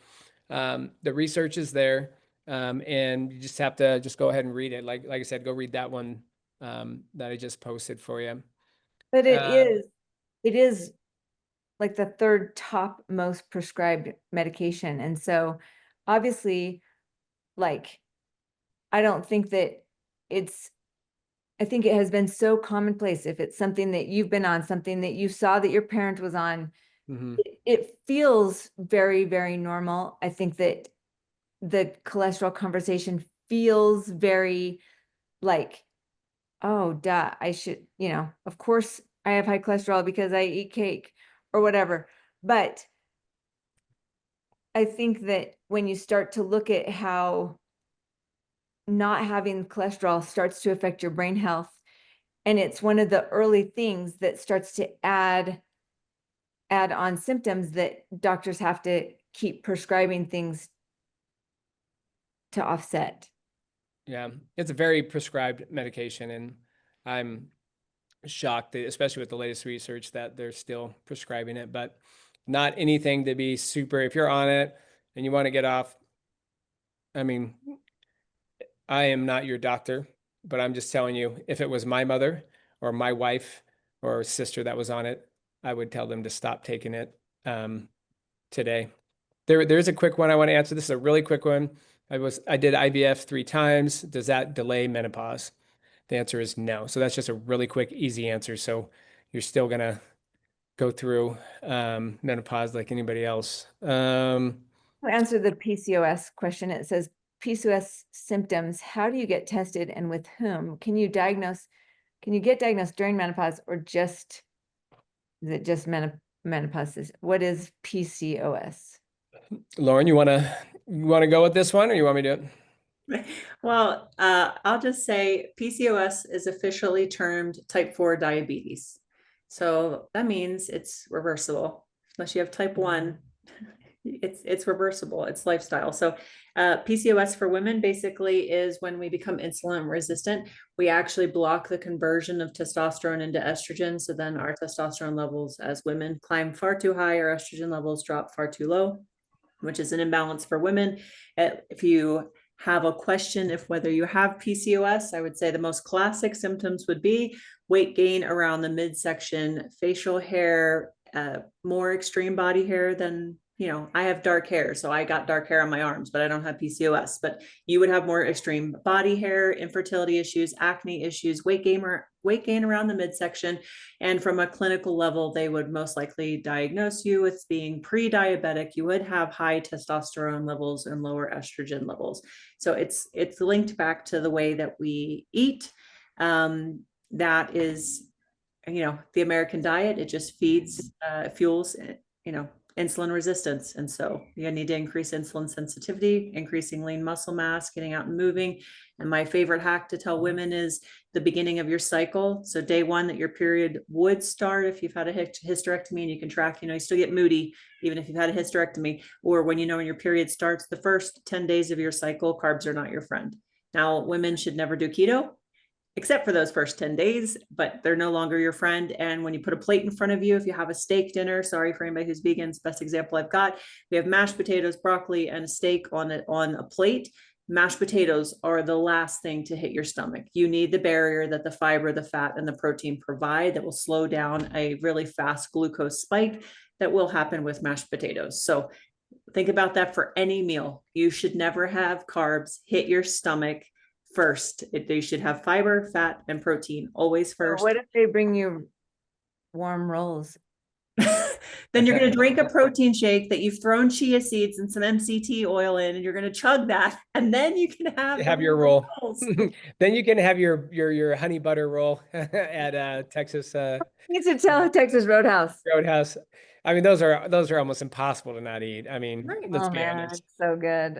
The research is there, and you just have to just go ahead and read it. Like I said, go read that one that I just posted for you. But it is like the third top most prescribed medication. And so obviously, like, I don't think that I think it has been so commonplace. If it's something that you've been on, something that you saw that your parent was on, Mm-hmm. it feels very, very normal. I think that the cholesterol conversation feels very like, oh, duh, I should, of course I have high cholesterol because I eat cake or whatever. But I think that when you start to look at how not having cholesterol starts to affect your brain health, and it's one of the early things that starts to add on symptoms that doctors have to keep prescribing things to offset. Yeah, it's a very prescribed medication, and I'm shocked, especially with the latest research, that they're still prescribing it, but not anything to be super. If you're on it and you want to get off, I mean, I am not your doctor, but I'm just telling you, if it was my mother or my wife or sister that was on it, I would tell them to stop taking it today. There's a quick one I want to answer. This is a really quick one. I did IVF 3 times. Does that delay menopause? The answer is no. So that's just a really quick, easy answer. So you're still gonna go through menopause like anybody else. To answer the PCOS question, it says PCOS symptoms. How do you get tested and with whom? Can you get diagnosed during menopause, or is it just menopause? What is PCOS? Lauren, you wanna go with this one, or you want me to do it? Well, I'll just say PCOS is officially termed type 4 diabetes. So that means it's reversible. Unless you have type 1, it's reversible. It's lifestyle. So PCOS for women basically is when we become insulin resistant. We actually block the conversion of testosterone into estrogen. So then our testosterone levels as women climb far too high, our estrogen levels drop far too low, which is an imbalance for women. If you have a question if whether you have PCOS, I would say the most classic symptoms would be weight gain around the midsection, facial hair, more extreme body hair than, I have dark hair, so I got dark hair on my arms, but I don't have PCOS. But you would have more extreme body hair, infertility issues, acne issues, weight gain around the midsection. And from a clinical level, they would most likely diagnose you with being pre-diabetic. You would have high testosterone levels and lower estrogen levels. So it's linked back to the way that we eat. That is, the American diet. It just feeds, fuels, insulin resistance. And so you need to increase insulin sensitivity, increasing lean muscle mass, getting out and moving. And my favorite hack to tell women is the beginning of your cycle. So day one that your period would start, if you've had a hysterectomy, and you can track, you still get moody, even if you've had a hysterectomy, or when when your period starts, the first 10 days of your cycle, carbs are not your friend. Now, women should never do keto, except for those first 10 days, but they're no longer your friend. And when you put a plate in front of you, if you have a steak dinner, sorry for anybody who's vegan, it's the best example I've got. We have mashed potatoes, broccoli, and a steak on a plate. Mashed potatoes are the last thing to hit your stomach. You need the barrier that the fiber, the fat, and the protein provide that will slow down a really fast glucose spike that will happen with mashed potatoes. So think about that for any meal. You should never have carbs hit your stomach first. They should have fiber, fat, and protein always first. What if they bring you warm rolls? Then you're going to drink a protein shake that you've thrown chia seeds and some MCT oil in, and you're going to chug that, and then you can have your roll. Then you can have your honey butter roll at Texas. You need to tell Texas Roadhouse. Roadhouse. I mean, those are almost impossible to not eat. I mean, let's be honest. It's so good.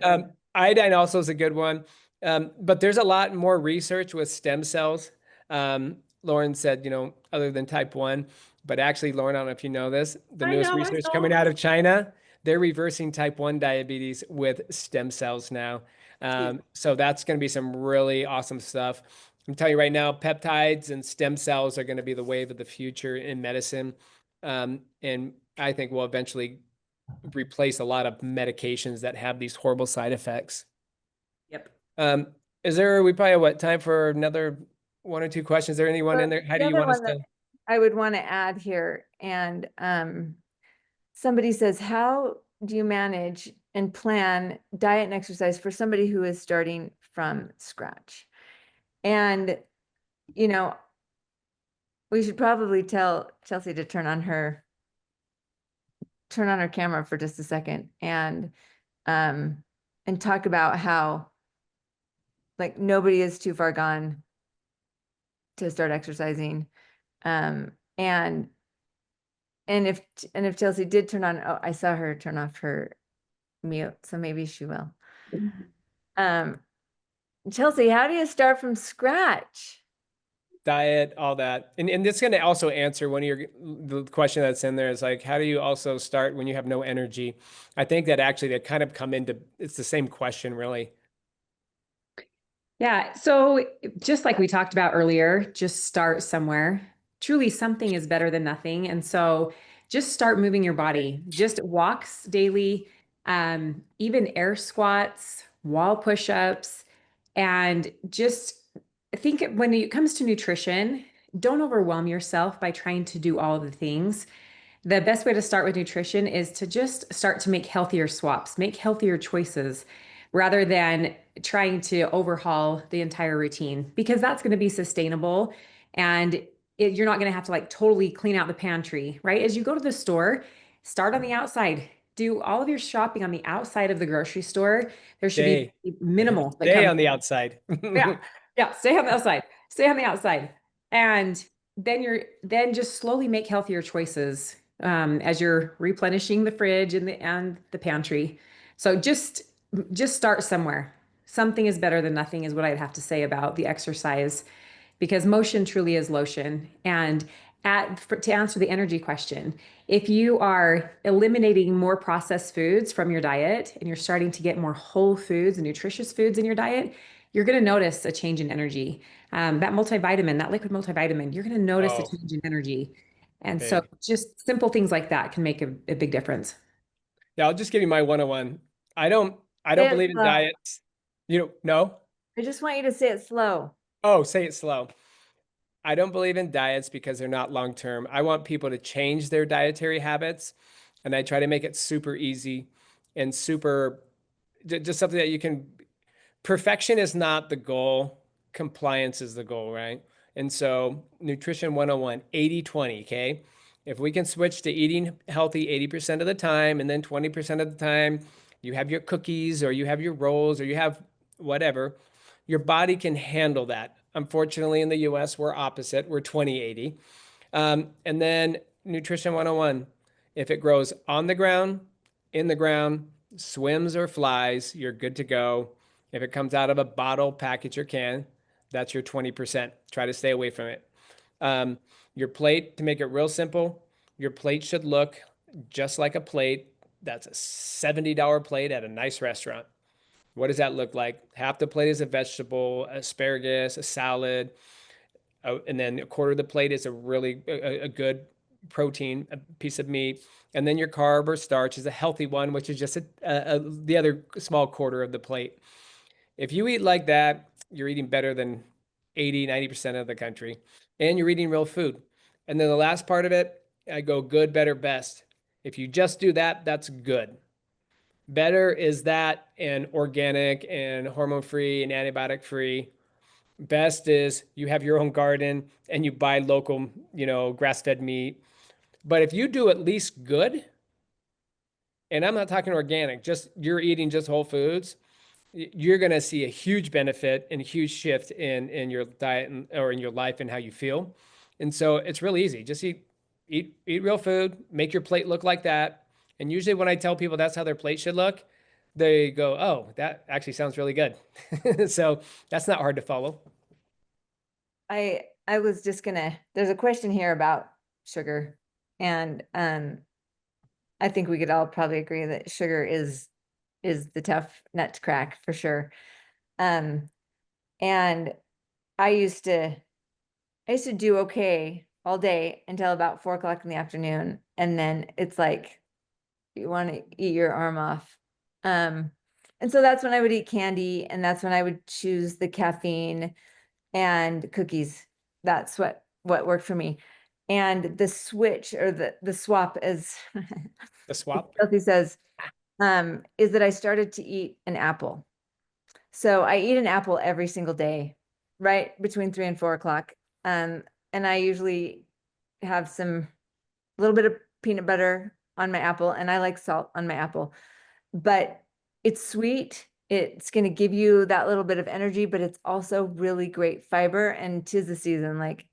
Iodine also is a good one. But there's a lot more research with stem cells. Lauren said, other than type 1, but actually, Lauren, I don't know if you know this, the newest research coming out of China, they're reversing type 1 diabetes with stem cells now. So that's going to be some really awesome stuff. I'm telling you right now, peptides and stem cells are going to be the wave of the future in medicine. And I think we'll eventually replace a lot of medications that have these horrible side effects. Yep. We probably have time for another 1 or 2 questions? Is there anyone in there? How do you want us to? I would want to add here, and somebody says, how do you manage and plan diet and exercise for somebody who is starting from scratch? And, we should probably tell Chelsea to turn on her camera for just a second and talk about how nobody is too far gone to start exercising. And if Chelsea did turn on, I saw her turn off her mute, so maybe she will. Chelsea, how do you start from scratch? Diet, all that. And it's going to also answer the question that's in there is how do you also start when you have no energy? I think that actually they kind of come into, it's the same question really. Yeah. So just like we talked about earlier, just start somewhere. Truly something is better than nothing. And so just start moving your body, just walks daily, even air squats, wall push-ups, and just think when it comes to nutrition, don't overwhelm yourself by trying to do all of the things. The best way to start with nutrition is to just start to make healthier swaps, make healthier choices, rather than trying to overhaul the entire routine, because that's going to be sustainable. And you're not going to have to totally clean out the pantry, right? As you go to the store, start on the outside, do all of your shopping on the outside of the grocery store. There should be minimal. Stay on the outside. Yeah. Stay on the outside. Stay on the outside. And then just slowly make healthier choices as you're replenishing the fridge and the pantry. So just start somewhere. Something is better than nothing is what I'd have to say about the exercise, because motion truly is lotion. And to answer the energy question, if you are eliminating more processed foods from your diet and you're starting to get more whole foods and nutritious foods in your diet, you're going to notice a change in energy. That multivitamin, that liquid multivitamin, you're going to notice a change in energy. And so just simple things like that can make a big difference. Yeah, I'll just give you my 101. I don't believe in diets. No? I just want you to say it slow. Oh, say it slow. I don't believe in diets because they're not long-term. I want people to change their dietary habits, and I try to make it super easy and just something that you can. Perfection is not the goal. Compliance is the goal, right? And so nutrition 101, 80-20, okay? If we can switch to eating healthy 80% of the time, and then 20% of the time you have your cookies or you have your rolls or you have whatever, your body can handle that. Unfortunately, in the US, we're opposite. We're 20-80. And then nutrition 101, If it grows on the ground, in the ground, swims or flies, you're good to go. If it comes out of a bottle, package, or can, that's your 20%. Try to stay away from it. Your plate, to make it real simple, your plate should look just like a plate. That's a $70 plate at a nice restaurant. What does that look like? Half the plate is a vegetable, asparagus, a salad, and then a quarter of the plate is a really a good protein, a piece of meat, and then your carb or starch is a healthy one, which is just the other small quarter of the plate. If you eat like that, you're eating better than 80-90% of the country, and you're eating real food. And then the last part of it, I go good, better, best. If you just do that, that's good. Better is that and organic and hormone free and antibiotic free. Best is you have your own garden and you buy local, grass-fed meat. But if you do at least good, and I'm not talking organic, just you're eating just whole foods, you're going to see a huge benefit and a huge shift in your diet or in your life and how you feel. And so it's really easy. Just eat real food, make your plate look like that. And usually when I tell people that's how their plate should look, they go, oh, that actually sounds really good. So that's not hard to follow. I was just gonna, there's a question here about sugar, and I think we could all probably agree that sugar is the tough nut to crack for sure. And I used to do okay all day until about 4 o'clock in the afternoon, and then it's like you want to eat your arm off. And so that's when I would eat candy, and that's when I would choose the caffeine and cookies. That's what worked for me. And the switch, or the swap, as The swap. Kelsey says, is that I started to eat an apple. So I eat an apple every single day, right between 3 and 4 o'clock. And I usually have a little bit of peanut butter on my apple, and I like salt on my apple, but it's sweet. It's going to give you that little bit of energy, but it's also really great fiber, and 'tis the season. Like,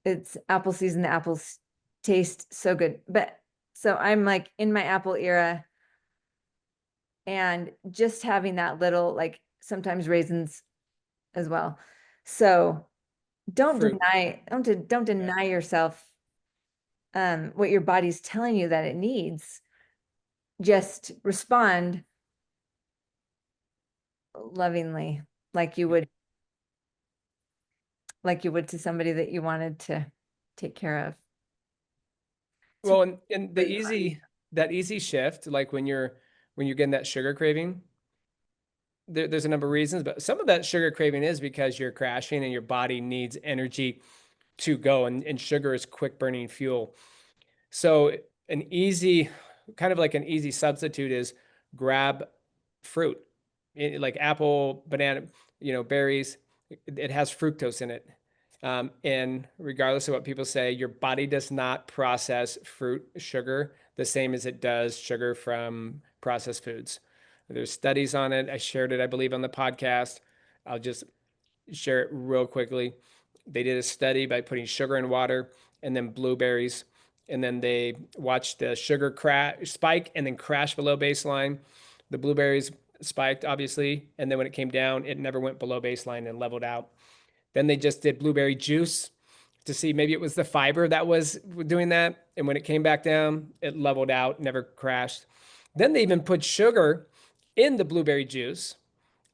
it's apple season. The apples taste so good. But so I'm like in my apple era, and just having that little, like, sometimes raisins as well. So don't Fruit. deny yourself what your body's telling you that it needs. Just respond lovingly, like you would to somebody that you wanted to take care of. Well, and really that easy shift, like when you're getting that sugar craving, there's a number of reasons, but some of that sugar craving is because you're crashing and your body needs energy to go, and sugar is quick burning fuel. So kind of like an easy substitute is grab fruit, like apple, banana, berries. It has fructose in it. And regardless of what people say, your body does not process fruit sugar the same as it does sugar from processed foods. There's studies on it. I shared it, I believe, on the podcast. I'll just share it real quickly. They did a study by putting sugar in water and then blueberries, and then they watched the sugar spike and then crash below baseline. The blueberries spiked, obviously, and then when it came down, it never went below baseline and leveled out. Then they just did blueberry juice to see maybe it was the fiber that was doing that. And when it came back down, it leveled out, never crashed. Then they even put sugar in the blueberry juice,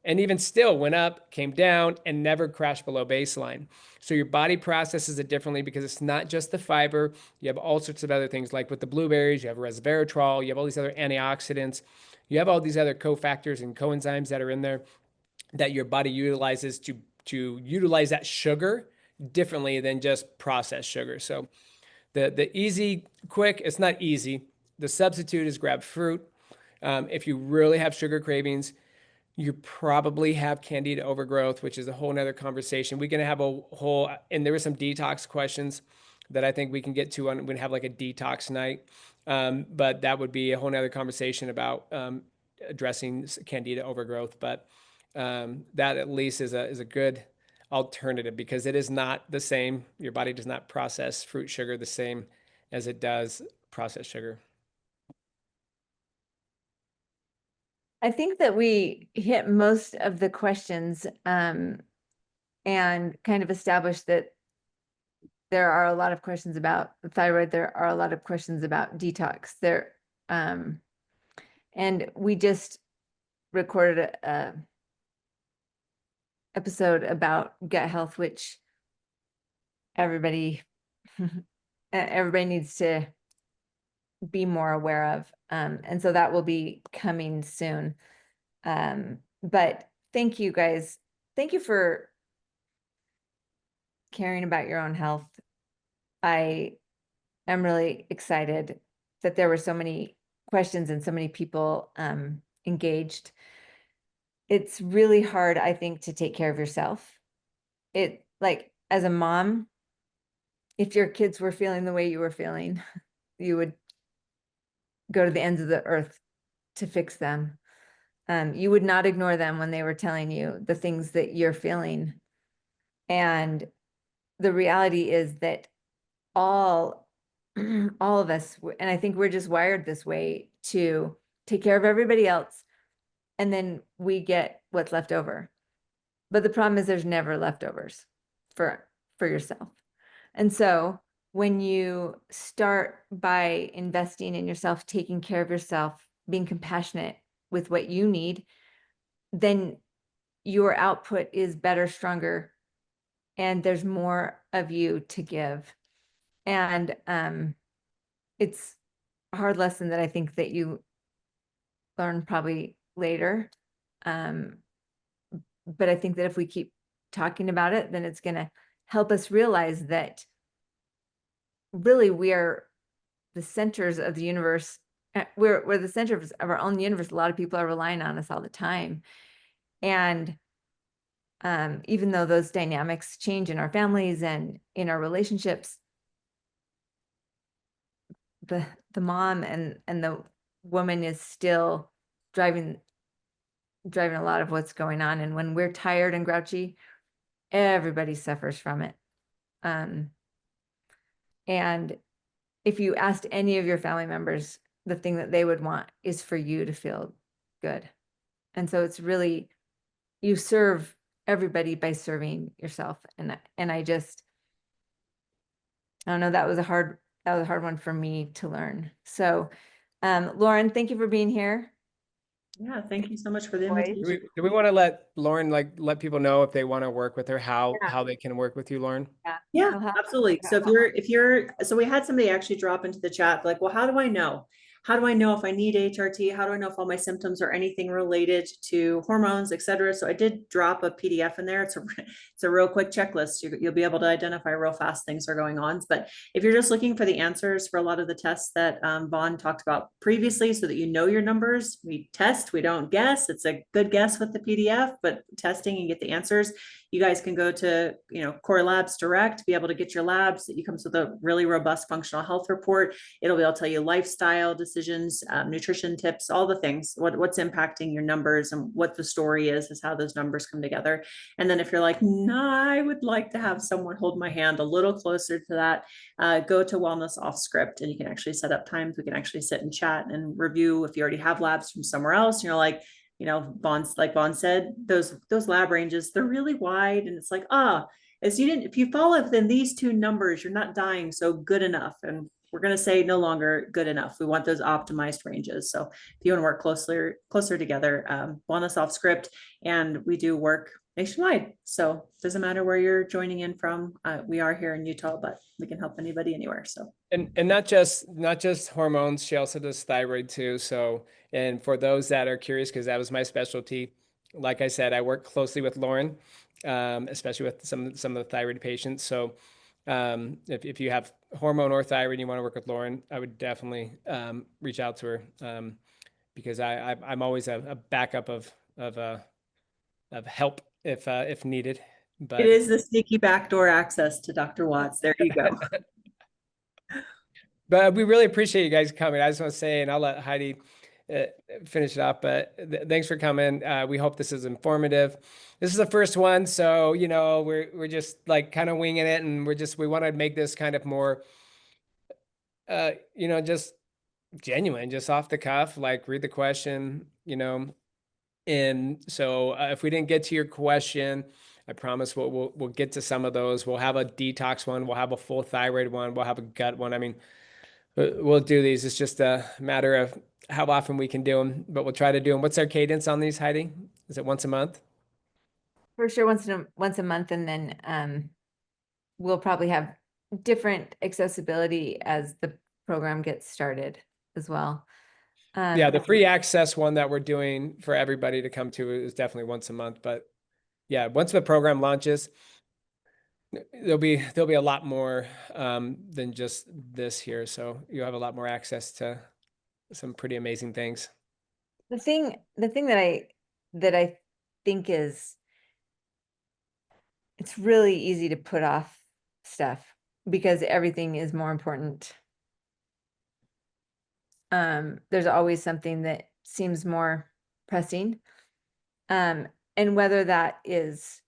and even still went up, came down, and never crashed below baseline. So your body processes it differently because it's not just the fiber. You have all sorts of other things, like with the blueberries, you have resveratrol, you have all these other antioxidants, you have all these other cofactors and coenzymes that are in there that your body utilizes to utilize that sugar differently than just processed sugar. So the easy, quick, it's not easy. The substitute is grab fruit. If you really have sugar cravings, you probably have candida overgrowth, which is a whole nother conversation. We're going to have and there were some detox questions that I think we can get to on, we have like a detox night. But that would be a whole nother conversation about addressing candida overgrowth. But that at least is a good alternative, because it is not the same. Your body does not process fruit sugar the same as it does processed sugar. I think that we hit most of the questions and kind of established that there are a lot of questions about the thyroid. There are a lot of questions about detox there. And we just recorded a episode about gut health, which everybody needs to be more aware of. And so that will be coming soon. But thank you guys. Thank you for caring about your own health. I am really excited that there were so many questions and so many people engaged. It's really hard, I think, to take care of yourself. It, like, as a mom, if your kids were feeling the way you were feeling, you would go to the ends of the earth to fix them. You would not ignore them when they were telling you the things that you're feeling. And the reality is that all of us, and I think we're just wired this way, to take care of everybody else, and then we get what's left over. But the problem is there's never leftovers for yourself. And so when you start by investing in yourself, taking care of yourself, being compassionate with what you need, then your output is better, stronger, and there's more of you to give. And it's a hard lesson that I think that you learn probably later. But I think that if we keep talking about it, then it's going to help us realize that really we are the centers of the universe. We're the center of our own universe. A lot of people are relying on us all the time. And even though those dynamics change in our families and in our relationships, the mom and the woman is still driving a lot of what's going on. And when we're tired and grouchy, everybody suffers from it. And if you asked any of your family members, the thing that they would want is for you to feel good. And so it's really, you serve everybody by serving yourself. And I don't know, that was a hard one for me to learn. So, Lauren, thank you for being here. Yeah, thank you so much for the Boys. invitation. Do we want to let Lauren, let people know if they want to work with her, how they can work with you, Lauren? Yeah, I'll have- absolutely. So so we had somebody actually drop into the chat, like, well, how do I know? How do I know if I need HRT? How do I know if all my symptoms are anything related to hormones, et cetera? So I did drop a PDF in there. It's a real quick checklist. You'll be able to identify real fast things are going on. But if you're just looking for the answers for a lot of the tests that Vohn talked about previously, so that you know your numbers, we test, we don't guess. It's a good guess with the PDF, but testing and get the answers. You guys can go to, Core Labs Direct, be able to get your labs. It comes with a really robust functional health report. It'll be able to tell you lifestyle decisions, nutrition tips, all the things, what's impacting your numbers and what the story is how those numbers come together. And then if you're like, nah, I would like to have someone hold my hand a little closer to that, go to Wellness Off Script, and you can actually set up times. We can actually sit and chat and review if you already have labs from somewhere else. And you're like, Vohn said, those lab ranges, they're really wide. And it's like, if you fall within these two numbers, you're not dying. So good enough. And we're going to say no longer good enough. We want those optimized ranges. So if you want to work closer together, Wellness Off Script, and we do work nationwide. So it doesn't matter where you're joining in from. We are here in Utah, but we can help anybody anywhere. So. And not just hormones, she also does thyroid too. So, and for those that are curious, because that was my specialty, like I said, I work closely with Lauren, especially with some of the thyroid patients. So if you have hormone or thyroid and you want to work with Lauren, I would definitely reach out to her, because I'm always a backup of help if needed. But it is the sneaky backdoor access to Dr. Watts. There you go. But we really appreciate you guys coming. I just want to say, and I'll let Heidi finish it up, but thanks for coming. We hope this is informative. This is the first one, so we're just like kind of winging it, and we want to make this kind of more just genuine, just off the cuff, like read the question, and so if we didn't get to your question, I promise we'll get to some of those. We'll have a detox one, we'll have a full thyroid one, we'll have a gut one. I mean, we'll do these. It's just a matter of how often we can do them, but we'll try to do them. What's our cadence on these, Heidi? Is it once a month? For sure, once a month, and then we'll probably have different accessibility as the program gets started as well. Yeah, the free access one that we're doing for everybody to come to is definitely once a month. But yeah, once the program launches, there'll be a lot more than just this here. So you'll have a lot more access to some pretty amazing things. The thing that I think is, it's really easy to put off stuff because everything is more important. There's always something that seems more pressing. And whether that is,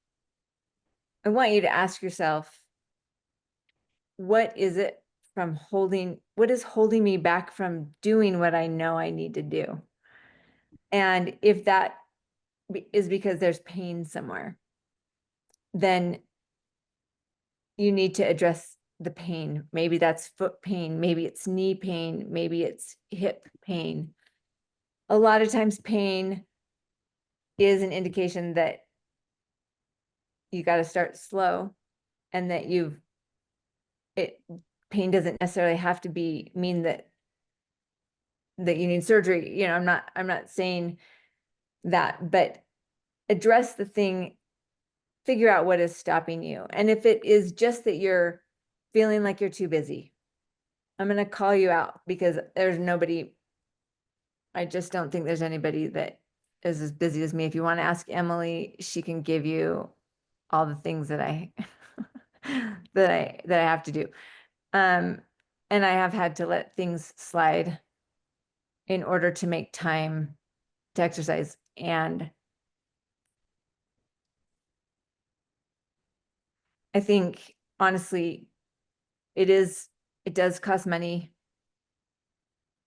I want you to ask yourself, what is holding me back from doing what I know I need to do? And if that is because there's pain somewhere, then you need to address the pain. Maybe that's foot pain, maybe it's knee pain, maybe it's hip pain. A lot of times pain is an indication that you got to start slow, and that pain doesn't necessarily have to mean that you need surgery. I'm not saying that, but address the thing, figure out what is stopping you. And if it is just that you're feeling like you're too busy, I'm going to call you out, because I just don't think there's anybody that is as busy as me. If you want to ask Emily, she can give you all the things that I that I have to do. And I have had to let things slide in order to make time to exercise. And I think, honestly, it does cost money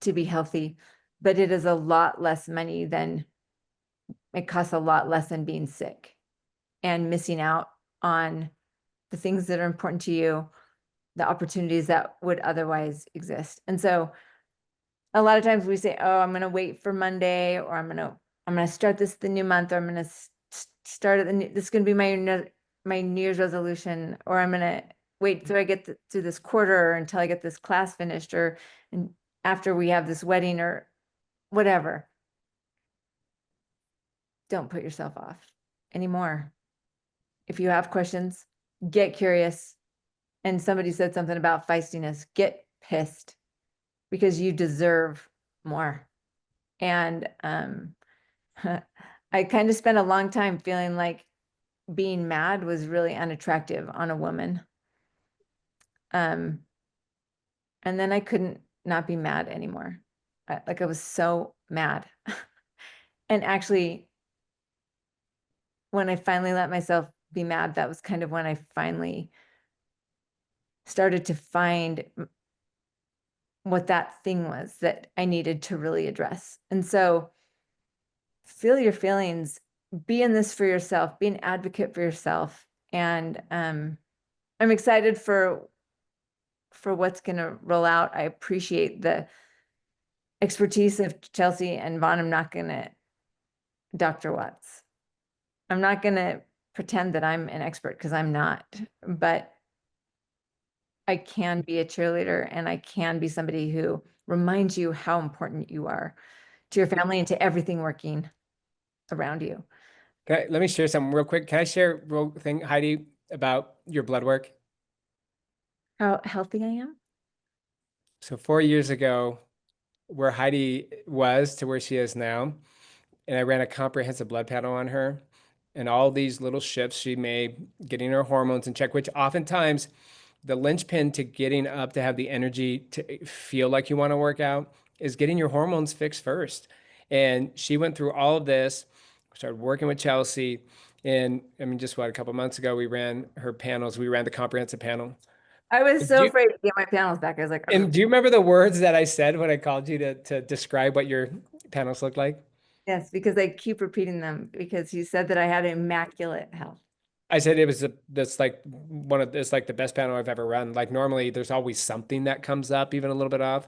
to be healthy, but it is a lot less money than it costs a lot less than being sick and missing out on the things that are important to you, the opportunities that would otherwise exist. And so a lot of times we say, oh, I'm going to wait for Monday, or I'm going to start the new month, or I'm going to start this is going to be my New Year's resolution, or I'm going to wait till I get through this quarter, or until I get this class finished, or after we have this wedding, or whatever. Don't put yourself off anymore. If you have questions, get curious. And somebody said something about feistiness, get pissed, because you deserve more. And I kind of spent a long time feeling like being mad was really unattractive on a woman. And then I couldn't not be mad anymore. I was so mad. And actually, when I finally let myself be mad, that was kind of when I finally started to find what that thing was that I needed to really address. And so feel your feelings, be in this for yourself, be an advocate for yourself. And I'm excited for what's going to roll out. I appreciate the expertise of Chelsea and Vohn. I'm not going to Dr. Watts. I'm not going to pretend that I'm an expert, because I'm not, but I can be a cheerleader, and I can be somebody who reminds you how important you are to your family and to everything working around you. Okay, let me share something real quick. Can I share real thing, Heidi, about your blood work? How healthy I am? So 4 years ago, where Heidi was to where she is now, and I ran a comprehensive blood panel on her, and all these little shifts she made, getting her hormones in check, which oftentimes the linchpin to getting up to have the energy to feel like you want to work out is getting your hormones fixed first. And she went through all of this, started working with Chelsea. And I mean, just a couple months ago, we ran her panels. We ran the comprehensive panel. I was Do so you, afraid to get my panels back. I was like, and do you remember the words that I said when I called you to describe what your panels look like? yes, because I keep repeating them because you said that I had immaculate health. I said it was that's like it's like the best panel I've ever run. Like normally there's always something that comes up, even a little bit off.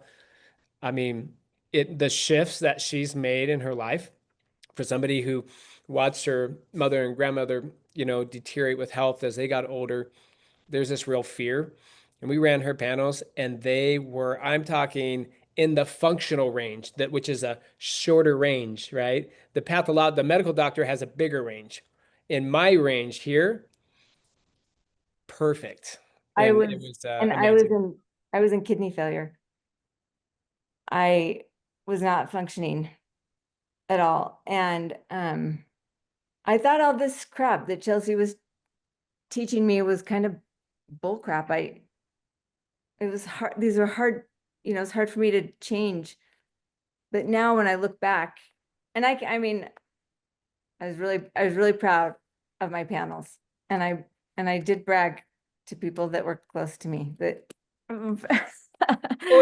I mean, the shifts that she's made in her life for somebody who watched her mother and grandmother, deteriorate with health as they got older, there's this real fear. And we ran her panels and they were, I'm talking in the functional range, which is a shorter range, right? The medical doctor has a bigger range. In my range here, perfect. I And was, it was and amazing. I was in kidney failure. I was not functioning at all. And I thought all this crap that Chelsea was teaching me was kind of bull crap. It was hard. These were hard, it's hard for me to change. But now when I look back, and I mean, I was really proud of my panels. And I did brag to people that were close to me that Well,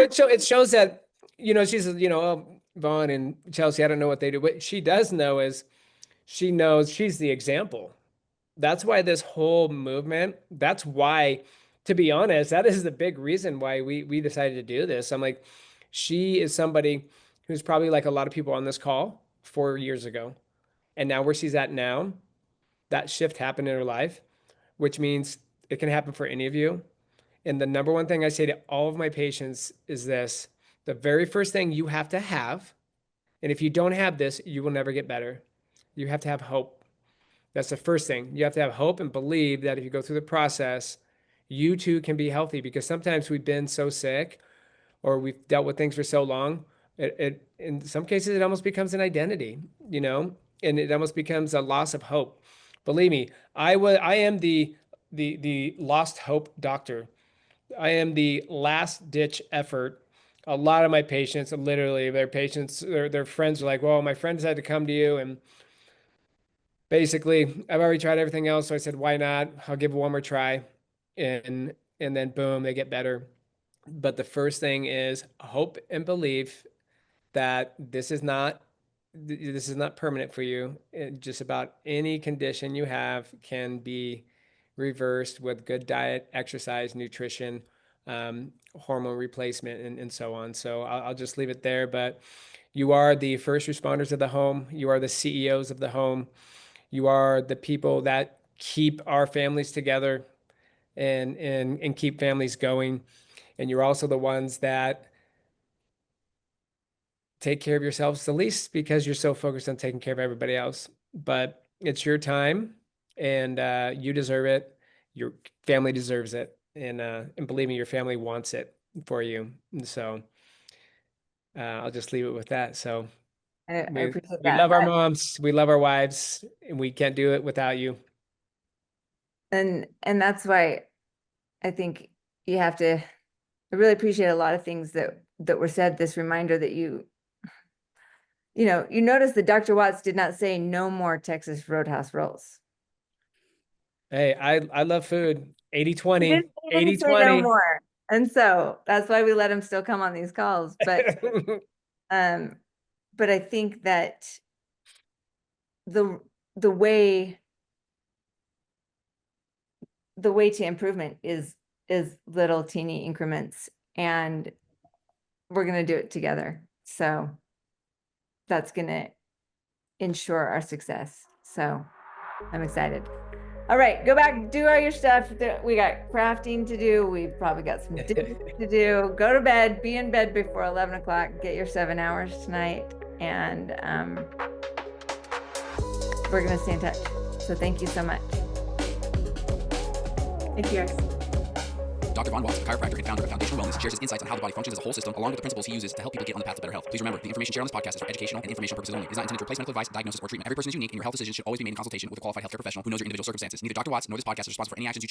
it shows that, she's, Vaughn and Chelsea, I don't know what they do. What she does know is she knows she's the example. That's why this whole movement, that's why, to be honest, that is the big reason why we decided to do this. I'm like, she is somebody who's probably like a lot of people on this call 4 years ago. And now where she's at now, that shift happened in her life, which means it can happen for any of you. And the number one thing I say to all of my patients is this: the very first thing you have to have, and if you don't have this, you will never get better. You have to have hope. That's the first thing. You have to have hope and believe that if you go through the process, you too can be healthy, because sometimes we've been so sick or we've dealt with things for so long. It in some cases, it almost becomes an identity, and it almost becomes a loss of hope. Believe me, I am the lost hope doctor. I am the last ditch effort. A lot of my patients, literally, their friends are like, well, my friends had to come to you. And basically, I've already tried everything else. So I said, why not? I'll give it one more try. And then boom, they get better. But the first thing is hope and belief that this is not permanent for you. Just about any condition you have can be reversed with good diet, exercise, nutrition, hormone replacement, and so on. So I'll just leave it there. But you are the first responders of the home. You are the CEOs of the home. You are the people that keep our families together and keep families going. And you're also the ones that take care of yourselves the least, because you're so focused on taking care of everybody else. But it's your time, and you deserve it. Your family deserves it, and believe me, your family wants it for you. And so I'll just leave it with that. So I we appreciate we that. love our moms, we love our wives, and we can't do it without you. And that's why I think you have to, I really appreciate a lot of things that were said, this reminder that you notice that Dr. Watts did not say no more Texas Roadhouse rolls. Hey, I love food. 80-20, He didn't say no 80-20. more. And so that's why we let him still come on these calls. But I think that the way to improvement is little teeny increments, and we're going to do it together. So that's going to ensure our success. So I'm excited. All right, go back, do all your stuff. We got crafting to do. We've probably got some dishes to do. Go to bed, be in bed before 11 o'clock, get your 7 hours tonight. And we're going to stay in touch. So thank you so much. Thank you, guys. Dr. Vohn Watts, a chiropractor and founder of Foundational Wellness, shares his insights on how the body functions as a whole system, along with the principles he uses to help people get on the path to better health. Please remember, the information shared on this podcast is for educational and informational purposes only. It is not intended to replace medical advice, diagnosis, or treatment. Every person is unique, and your health decisions should always be made in consultation with a qualified healthcare professional who knows your individual circumstances. Neither Dr. Watts nor this podcast is responsible for any actions you choose